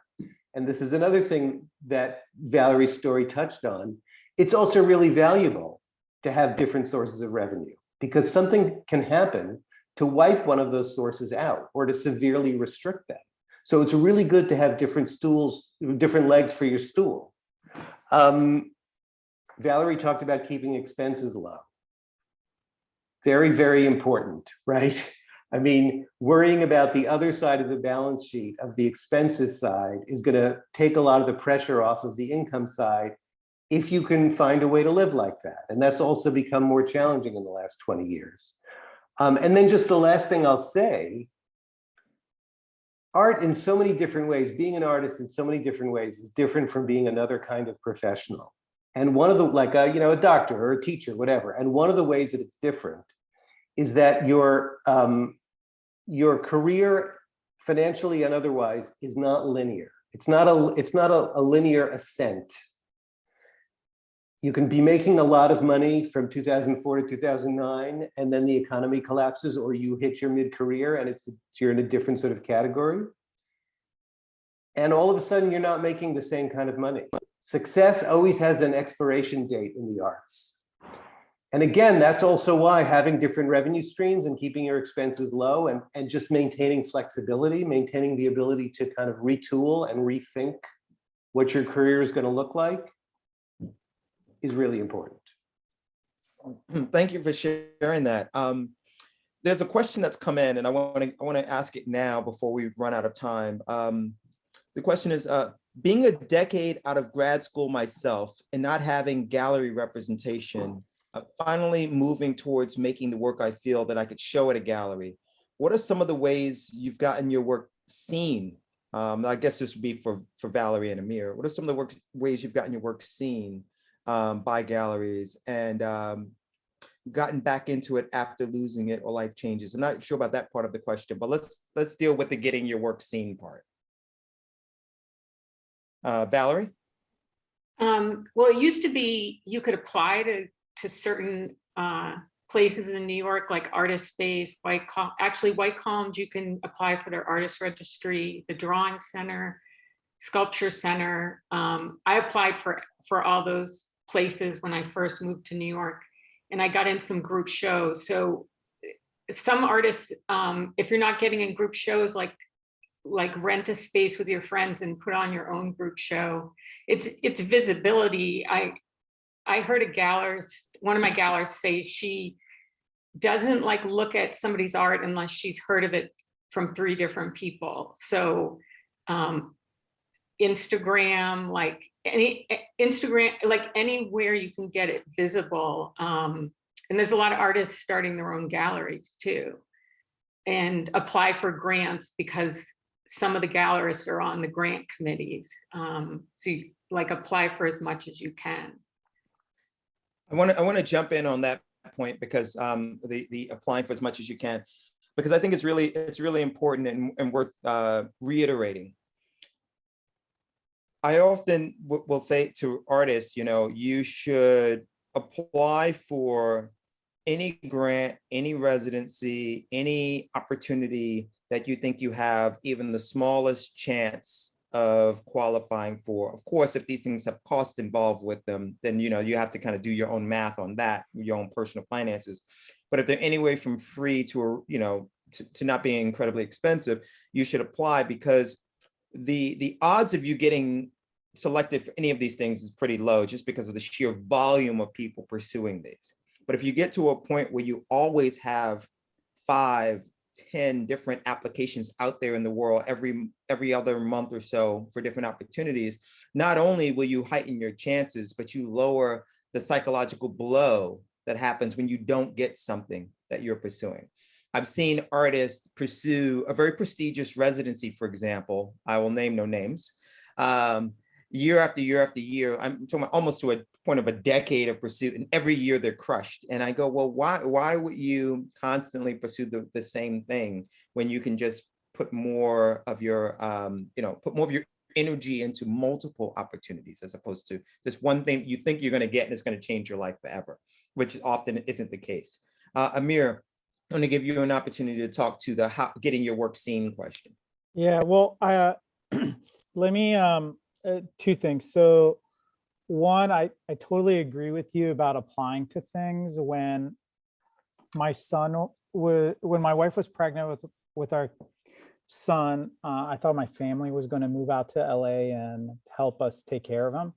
Speaker 3: and this is another thing that Valerie's story touched on, it's also really valuable to have different sources of revenue, because something can happen to wipe one of those sources out or to severely restrict them. So it's really good to have different stools, different legs for your stool. Valerie talked about keeping expenses low. Very, very important, right? I mean, worrying about the other side of the balance sheet, of the expenses side, is going to take a lot of the pressure off of the income side, if you can find a way to live like that. And that's also become more challenging in the last 20 years. And then just the last thing I'll say, art in so many different ways, being an artist in so many different ways is different from being another kind of professional. And one of the, like a doctor or a teacher, whatever. And one of the ways that it's different is that your career, financially and otherwise, is not linear. It's not a linear ascent. You can be making a lot of money from 2004 to 2009, and then the economy collapses, or you hit your mid-career and you're in a different sort of category. And all of a sudden, you're not making the same kind of money. Success always has an expiration date in the arts. And again, that's also why having different revenue streams and keeping your expenses low, and just maintaining flexibility, maintaining the ability to kind of retool and rethink what your career is going to look like, is really important.
Speaker 1: Thank you for sharing that. There's a question that's come in, and I want to ask it now before we run out of time. The question is, being a decade out of grad school myself and not having gallery representation, finally moving towards making the work I feel that I could show at a gallery. What are some of the ways you've gotten your work seen? I guess this would be for Valerie and Amir. What are some of the ways you've gotten your work seen by galleries? And gotten back into it after losing it or life changes? I'm not sure about that part of the question, but let's deal with the getting your work seen part. Valerie?
Speaker 2: Well, it used to be you could apply to certain places in New York, like Artist Space, White Columns, you can apply for their artist registry, the Drawing Center, Sculpture Center. I applied for all those places when I first moved to New York, and I got in some group shows. So some artists, if you're not getting in group shows, like rent a space with your friends and put on your own group show. It's visibility. I heard a gallerist, one of my gallerists, say she doesn't like look at somebody's art unless she's heard of it from 3 different people. So Instagram, like anywhere you can get it visible. And there's a lot of artists starting their own galleries too, and apply for grants because some of the gallerists are on the grant committees. So you like apply for as much as you can.
Speaker 1: I want to jump in on that point because the applying for as much as you can, because I think it's really important and worth reiterating. I often will say to artists, you should apply for any grant, any residency, any opportunity that you think you have even the smallest chance of qualifying for. Of course, if these things have cost involved with them, then you have to kind of do your own math on that, your own personal finances. But if they're anywhere from free to to not being incredibly expensive, you should apply, because the odds of you getting selected for any of these things is pretty low, just because of the sheer volume of people pursuing these. But if you get to a point where you always have 5, 10 different applications out there in the world every other month or so for different opportunities, not only will you heighten your chances, but you lower the psychological blow that happens when you don't get something that you're pursuing. I've seen artists pursue a very prestigious residency, for example. I will name no names. Year after year after year, I'm talking about almost to a point of a decade of pursuit, and every year they're crushed. And I go, well, why would you constantly pursue the same thing when you can just put more of your energy into multiple opportunities, as opposed to this one thing you think you're going to get and it's going to change your life forever, which often isn't the case. Amir, I'm going to give you an opportunity to talk to the getting your work seen question.
Speaker 4: Yeah, well, let me 2 things. So one, I totally agree with you about applying to things. When my wife was pregnant with our son, I thought my family was going to move out to LA and help us take care of him.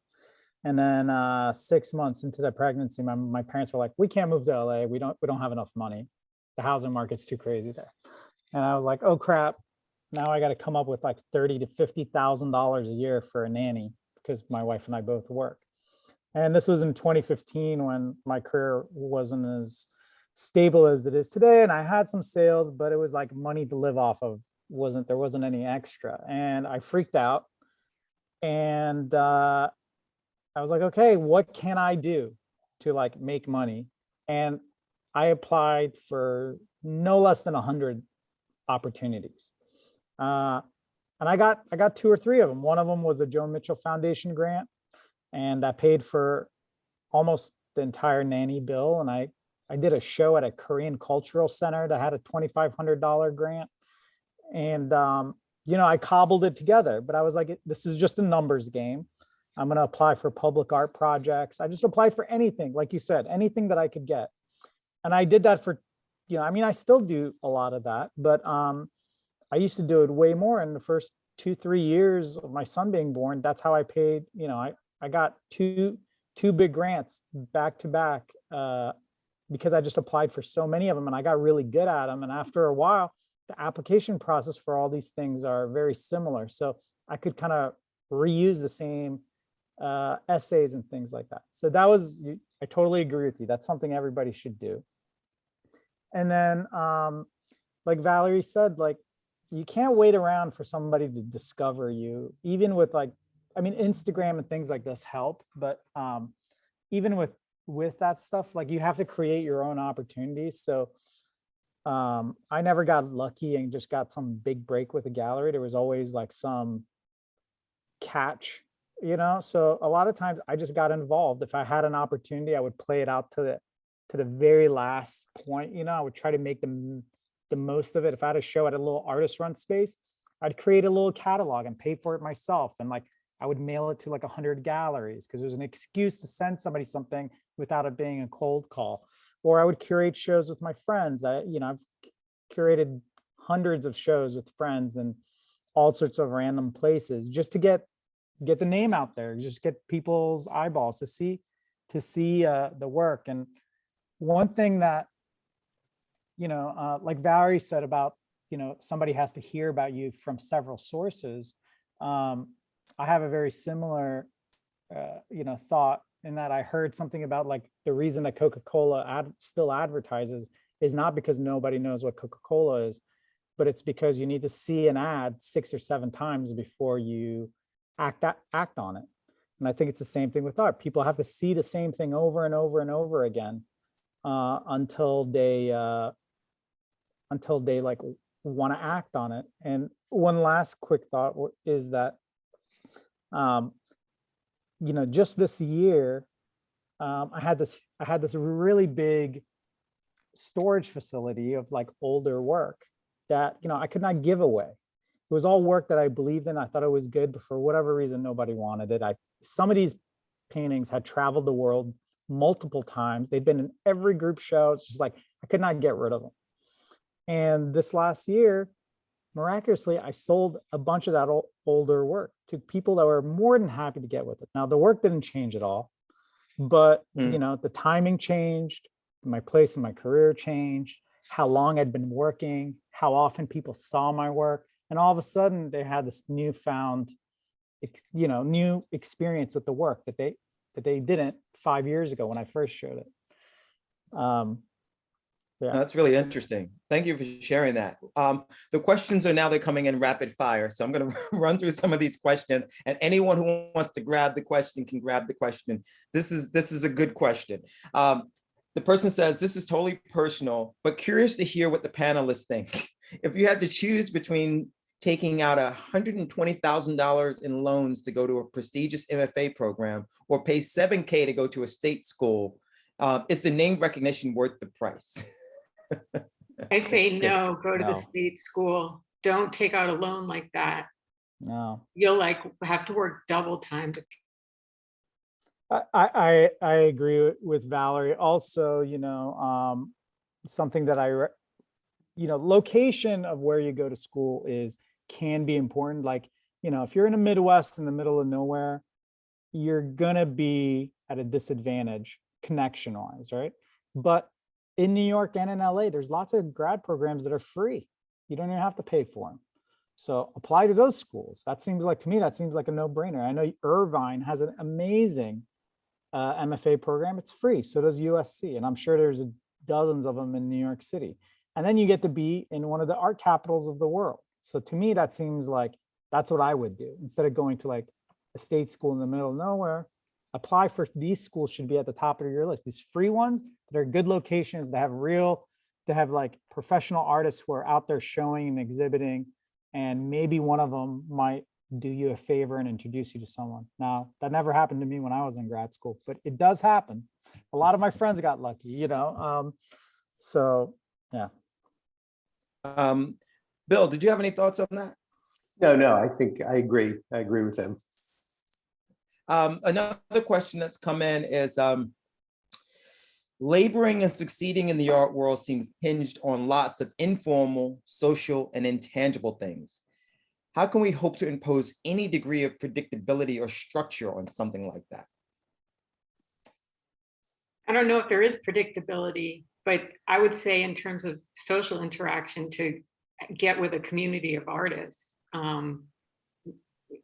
Speaker 4: And then 6 months into the pregnancy, my parents were like, we can't move to LA. We don't have enough money. The housing market's too crazy there. And I was like, oh crap. Now I got to come up with like $30,000 to $50,000 a year for a nanny, because my wife and I both work. And this was in 2015 when my career wasn't as stable as it is today. And I had some sales, but it was like money to live off of. There wasn't any extra. And I freaked out. And I was like, okay, what can I do to like make money? And I applied for no less than 100 opportunities. And I got 2 or 3 of them. One of them was a Joan Mitchell Foundation grant, and that paid for almost the entire nanny bill. And I did a show at a Korean cultural center that had a $2,500 grant. And I cobbled it together, but I was like, this is just a numbers game. I'm going to apply for public art projects. I just applied for anything, like you said, anything that I could get. And I did that for, I still do a lot of that, but I used to do it way more in the first 2-3 years of my son being born. That's how I paid. I got two big grants back to back because I just applied for so many of them, and I got really good at them. And after a while, the application process for all these things are very similar. So I could kind of reuse the same essays and things like that. So I totally agree with you. That's something everybody should do. And then, like Valerie said, like, you can't wait around for somebody to discover you, even with Instagram and things like this help. But even with with that stuff. Like you have to create your own opportunities. So I never got lucky and just got some big break with a gallery. There was always like some catch, you know? So a lot of times I just got involved. If I had an opportunity, I would play it out to the very last point, you know. I would try to make the most of it. If I had a show at a little artist run space, I'd create a little catalog and pay for it myself. And like, I would mail it to like 100 galleries because there's an excuse to send somebody something without it being a cold call. Or I would curate shows with my friends. I've curated hundreds of shows with friends in all sorts of random places just to get the name out there, just get people's eyeballs to see the work. And one thing that, like Valerie said about, somebody has to hear about you from several sources. I have a very similar, thought in that I heard something about like the reason that Coca-Cola still advertises is not because nobody knows what Coca-Cola is, but it's because you need to see an ad 6 or 7 times before you act on it. And I think it's the same thing with art. People have to see the same thing over and over and over again until they like want to act on it. And one last quick thought is that just this year, I had this really big storage facility of like older work that, I could not give away. It was all work that I believed in. I thought it was good, but for whatever reason, nobody wanted it. Some of these paintings had traveled the world multiple times. They've been in every group show. It's just like, I could not get rid of them. And this last year, miraculously, I sold a bunch of that older work to people that were more than happy to get with it. Now, the work didn't change at all, but the timing changed, my place in my career changed, how long I'd been working, how often people saw my work. And all of a sudden they had this newfound, new experience with the work that they didn't 5 years ago when I first showed it. Yeah.
Speaker 1: That's really interesting. Thank you for sharing that. The questions they're coming in rapid fire. So I'm going to run through some of these questions, and anyone who wants to grab the question can grab the question. This is a good question. The person says, this is totally personal, but curious to hear what the panelists think. If you had to choose between taking out $120,000 in loans to go to a prestigious MFA program or pay $7K to go to a state school, is the name recognition worth the price?
Speaker 2: I say no, go to the state school. Don't take out a loan like that.
Speaker 4: No.
Speaker 2: You'll have to work double time.
Speaker 4: I agree with Valerie. Also, something that location of where you go to school can be important. Like, if you're in the Midwest in the middle of nowhere, you're gonna be at a disadvantage connection wise, right? But in New York and in LA, there's lots of grad programs that are free. You don't even have to pay for them. So apply to those schools. To me, that seems like a no-brainer. I know Irvine has an amazing MFA program. It's free. So does USC. And I'm sure there's dozens of them in New York City. And then you get to be in one of the art capitals of the world. So to me, that seems like that's what I would do. Instead of going to like a state school in the middle of nowhere, apply for these schools. Should be at the top of your list. These free ones that are good locations, that have like professional artists who are out there showing and exhibiting, and maybe one of them might do you a favor and introduce you to someone. Now, that never happened to me when I was in grad school, but it does happen. A lot of my friends got lucky, so yeah.
Speaker 1: Bill, did you have any thoughts on that?
Speaker 3: No, I think I agree. I agree with them.
Speaker 1: Another question that's come in is, laboring and succeeding in the art world seems hinged on lots of informal, social, and intangible things. How can we hope to impose any degree of predictability or structure on something like that?
Speaker 2: I don't know if there is predictability, but I would say in terms of social interaction, to get with a community of artists,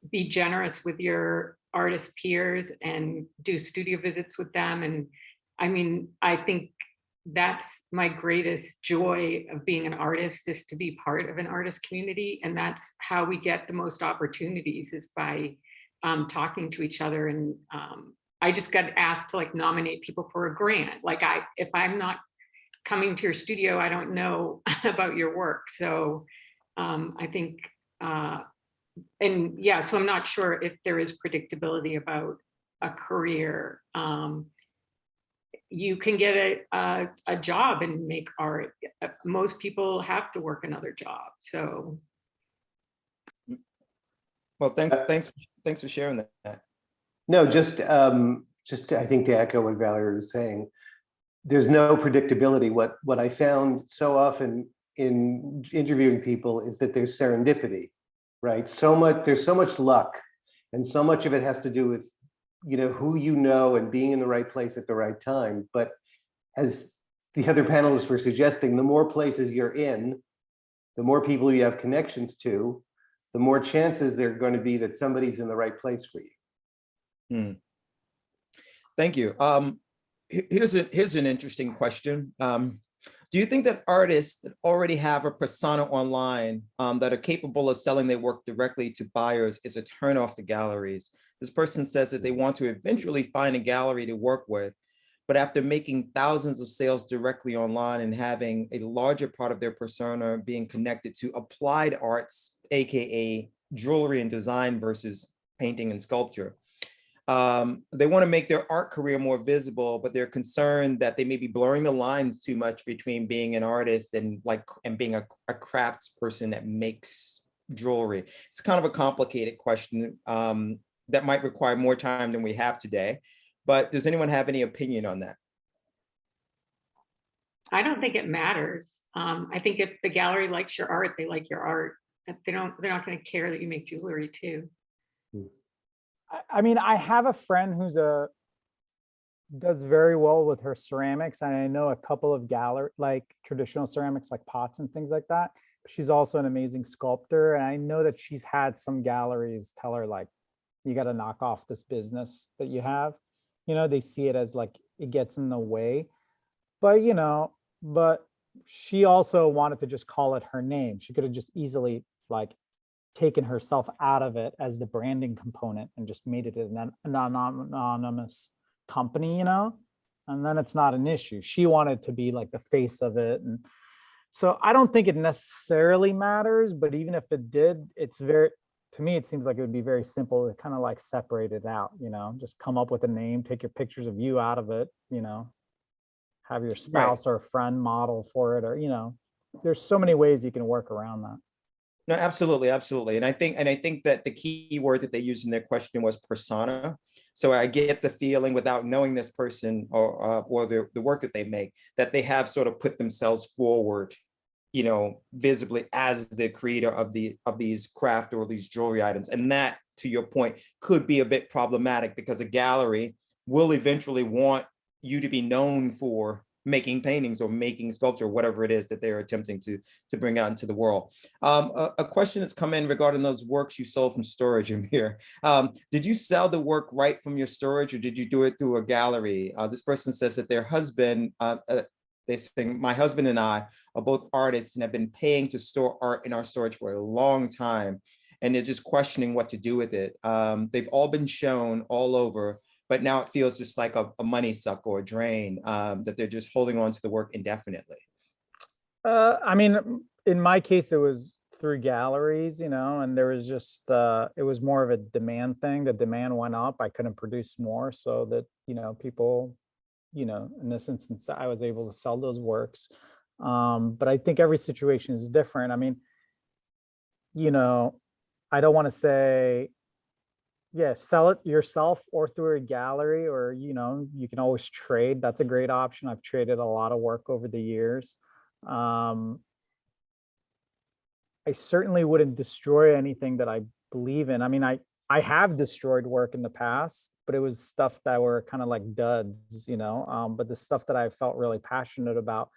Speaker 2: be generous with your artist peers and do studio visits with them. And I think that's my greatest joy of being an artist, is to be part of an artist community. And that's how we get the most opportunities, is by talking to each other and I just got asked to like nominate people for a grant. Like if I'm not coming to your studio, I don't know about your work. So I think, and yeah, so I'm not sure if there is predictability about a career. You can get a job and make art. Most people have to work another job. So.
Speaker 1: Well, thanks for sharing that.
Speaker 3: No, just I think to echo what Valerie was saying, there's no predictability. What I found so often in interviewing people is that there's serendipity, right? There's so much luck, and so much of it has to do with, you know, who you know and being in the right place at the right time. But as the other panelists were suggesting, the more places you're in, the more people you have connections to, the more chances there are going to be that somebody's in the right place for you.
Speaker 1: Thank you. Here's an interesting question. Do you think that artists that already have a persona online that are capable of selling their work directly to buyers is a turnoff to galleries? This person says that they want to eventually find a gallery to work with, but after making thousands of sales directly online and having a larger part of their persona being connected to applied arts, AKA jewelry and design versus painting and sculpture. They want to make their art career more visible, but they're concerned that they may be blurring the lines too much between being an artist and being a crafts person that makes jewelry. It's kind of a complicated question that might require more time than we have today. But does anyone have any opinion on that?
Speaker 2: I don't think it matters. I think if the gallery likes your art, they like your art. If they're not going to care that you make jewelry too.
Speaker 4: I mean, I have a friend who's does very well with her ceramics, and I know a couple of traditional ceramics like pots and things like that. She's also an amazing sculptor, and I know that she's had some galleries tell her like, you got to knock off this business that you have. You know, they see it as like it gets in the way. But but she also wanted to just call it her name. She could have just easily like taken herself out of it as the branding component and just made it an anonymous company, and then it's not an issue. She wanted to be like the face of it. And so I don't think it necessarily matters, but even if it did, to me, it seems like it would be very simple to kind of like separate it out, just come up with a name, take your pictures of you out of it, have your spouse or a friend model for it, or, there's so many ways you can work around that.
Speaker 1: No, absolutely, absolutely. And I think that the key word that they used in their question was persona. So I get the feeling without knowing this person or the work that they make, that they have sort of put themselves forward, visibly as the creator of these craft or these jewelry items. And that, to your point, could be a bit problematic because a gallery will eventually want you to be known for making paintings or making sculpture, whatever it is that they're attempting to bring out into the world. A question that's come in regarding those works you sold from storage, Amir. Did you sell the work right from your storage, or did you do it through a gallery? This person says that their husband, they say, my husband and I are both artists and have been paying to store art in our storage for a long time, and they're just questioning what to do with it. They've all been shown all over, but now it feels just like a money suck or a drain, that they're just holding on to the work indefinitely.
Speaker 4: I mean, in my case, it was through galleries, and there was just, it was more of a demand thing. The demand went up. I couldn't produce more, so that, people, in this instance, I was able to sell those works. But I think every situation is different. I mean, I don't want to say, sell it yourself or through a gallery, or, you can always trade. That's a great option. I've traded a lot of work over the years. I certainly wouldn't destroy anything that I believe in. I mean, I have destroyed work in the past, but it was stuff that were kind of like duds, but the stuff that I felt really passionate about,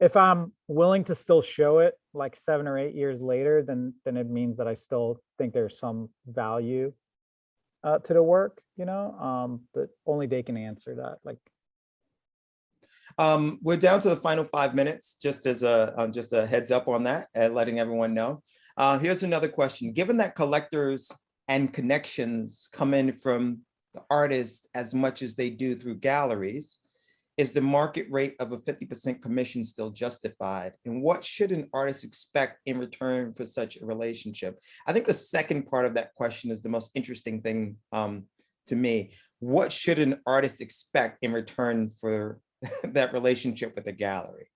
Speaker 4: if I'm willing to still show it like 7 or 8 years later, then it means that I still think there's some value to the work, but only they can answer that.
Speaker 1: We're down to the final 5 minutes, just as a heads up on that, and letting everyone know. Here's another question. Given that collectors and connections come in from the artists as much as they do through galleries? Is the market rate of a 50% commission still justified? And what should an artist expect in return for such a relationship? I think the second part of that question is the most interesting thing to me. What should an artist expect in return for that relationship with a gallery?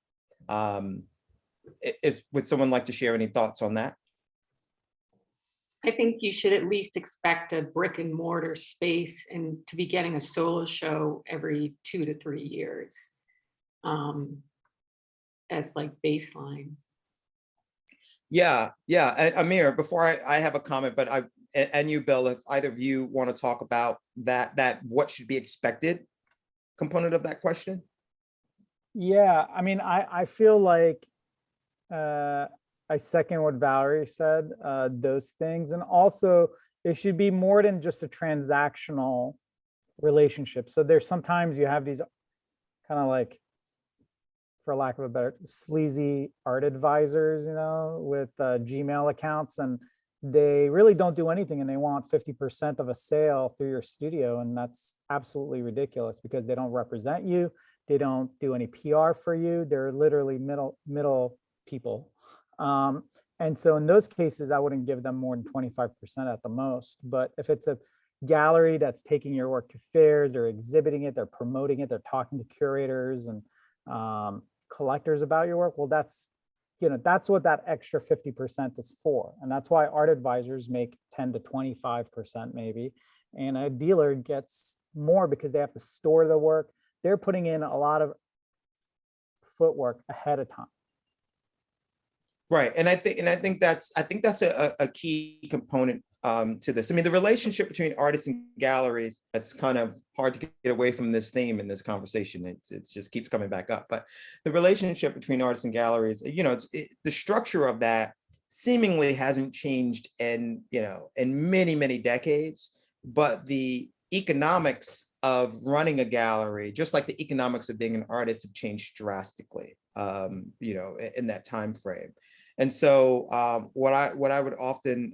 Speaker 1: Would someone like to share any thoughts on that?
Speaker 2: I think you should at least expect a brick and mortar space and to be getting a solo show every 2 to 3 years as like baseline.
Speaker 1: Yeah. And Amir, before I have a comment, but and you, Bill, if either of you want to talk about that what should be expected component of that question.
Speaker 4: Yeah, I mean, I feel like I second what Valerie said, those things. And also it should be more than just a transactional relationship. So there's sometimes you have these kind of like, for lack of a better, sleazy art advisors, you know, with Gmail accounts, and they really don't do anything and they want 50% of a sale through your studio. And that's absolutely ridiculous because they don't represent you. They don't do any PR for you. They're literally middle people. And so in those cases, I wouldn't give them more than 25% at the most. But if it's a gallery that's taking your work to fairs, they're exhibiting it, they're promoting it, they're talking to curators and collectors about your work, well, that's, you know, that's what that extra 50% is for. And that's why art advisors make 10 to 25% maybe. And a dealer gets more because they have to store the work. They're putting in a lot of footwork ahead of time.
Speaker 1: Right, and I think that's a key component to this. I mean, the relationship between artists and galleries, it's kind of hard to get away from this theme in this conversation. It just keeps coming back up. But the relationship between artists and galleries, you know, the structure of that seemingly hasn't changed in many decades. But the economics of running a gallery, just like the economics of being an artist, have changed drastically, in that time frame. And so what I would often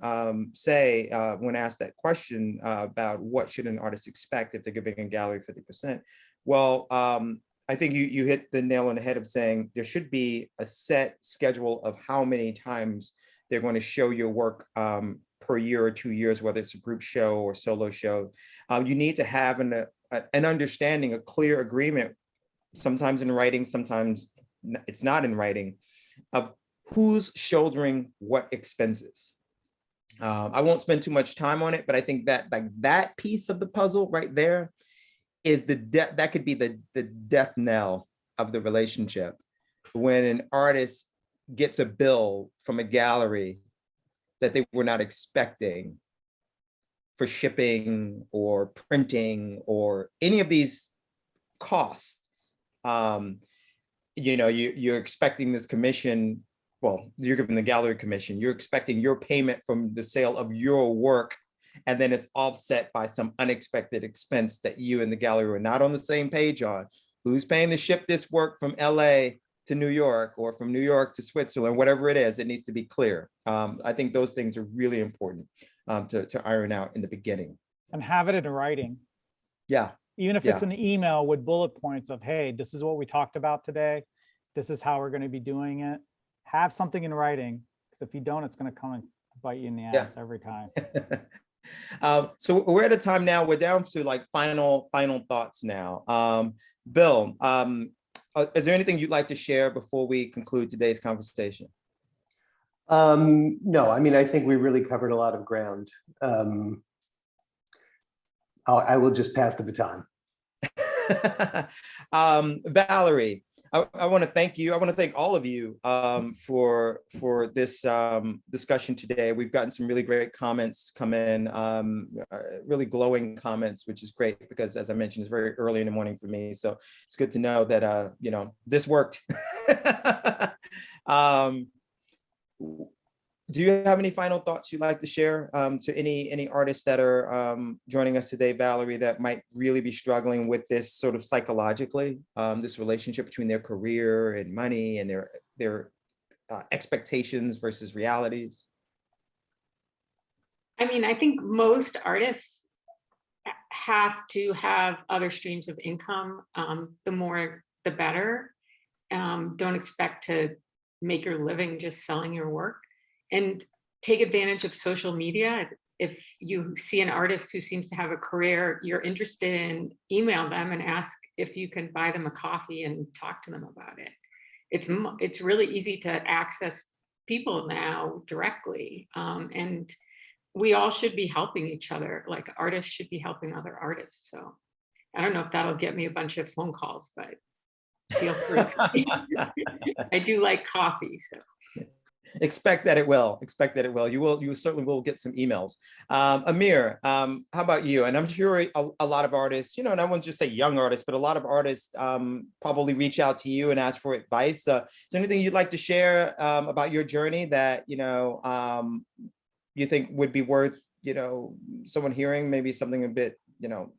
Speaker 1: say when asked that question about what should an artist expect if they're giving a gallery 50%, well, I think you hit the nail on the head of saying there should be a set schedule of how many times they're going to show your work per year or 2 years, whether it's a group show or solo show. You need to have an understanding, a clear agreement, sometimes in writing, sometimes it's not in writing, of who's shouldering what expenses. I won't spend too much time on it, but I think that like that piece of the puzzle right there is that could be the death knell of the relationship. When an artist gets a bill from a gallery that they were not expecting for shipping or printing or any of these costs, you're expecting this commission. Well, you're giving the gallery commission, you're expecting your payment from the sale of your work, and then it's offset by some unexpected expense that you and the gallery were not on the same page on. Who's paying to ship this work from LA to New York or from New York to Switzerland, whatever it is, it needs to be clear. I think those things are really important to iron out in the beginning.
Speaker 4: And have it in writing.
Speaker 1: Yeah.
Speaker 4: Even if it's an email with bullet points of, hey, this is what we talked about today. This is how we're going to be doing it. Have something in writing, because if you don't, it's going to come and bite you in the ass every time.
Speaker 1: So we're at a time now, we're down to like final thoughts now. Bill, is there anything you'd like to share before we conclude today's conversation?
Speaker 3: No, I mean, I think we really covered a lot of ground. I will just pass the baton.
Speaker 1: Valerie, I want to thank you. I want to thank all of you for this discussion today. We've gotten some really great comments come in, really glowing comments, which is great because, as I mentioned, it's very early in the morning for me. So it's good to know that this worked. Do you have any final thoughts you'd like to share to any artists that are joining us today, Valerie, that might really be struggling with this sort of psychologically, this relationship between their career and money and their expectations versus realities?
Speaker 2: I mean, I think most artists have to have other streams of income. The more, the better. Don't expect to make your living just selling your work, and take advantage of social media. If you see an artist who seems to have a career you're interested in, email them and ask if you can buy them a coffee and talk to them about it. It's really easy to access people now directly, and we all should be helping each other. Like artists should be helping other artists. So I don't know if that'll get me a bunch of phone calls, but feel free. I do like coffee, so.
Speaker 1: Expect that it will. Expect that it will. You certainly will get some emails. Amir, how about you? And I'm sure a lot of artists, and I won't just say young artists, but a lot of artists probably reach out to you and ask for advice. Is there anything you'd like to share about your journey that you think would be worth someone hearing? Maybe something a bit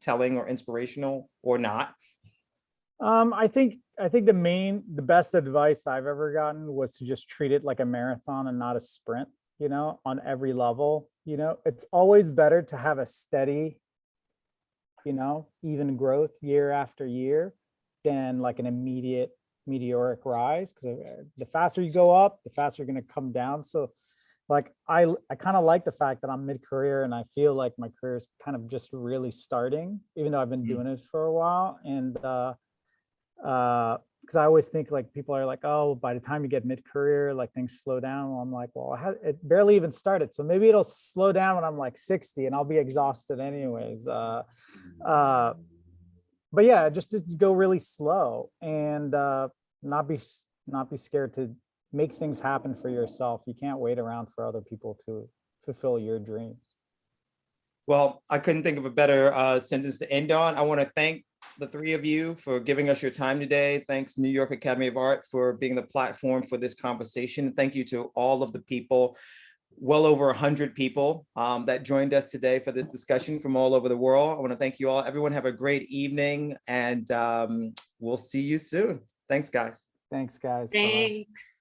Speaker 1: telling or inspirational, or not?
Speaker 4: I think the best advice I've ever gotten was to just treat it like a marathon and not a sprint, on every level. It's always better to have a steady, even growth year after year than like an immediate meteoric rise, because the faster you go up, the faster you're going to come down. So like I kind of like the fact that I'm mid-career, and I feel like my career is kind of just really starting, even though I've been doing it for a while. And because I always think like people are like, oh, by the time you get mid-career, like things slow down. Well, I'm like, well, it barely even started, so maybe it'll slow down when I'm like 60 and I'll be exhausted anyways. But yeah, just to go really slow and not be scared to make things happen for yourself. You can't wait around for other people to fulfill your dreams.
Speaker 1: Well, I couldn't think of a better sentence to end on. I want to thank the three of you for giving us your time today. Thanks, New York Academy of Art, for being the platform for this conversation. Thank you to all of the people, well over 100 people that joined us today for this discussion from all over the world. I want to thank you all. Everyone have a great evening, and we'll see you soon. Thanks, guys.
Speaker 4: Thanks, guys.
Speaker 2: Thanks.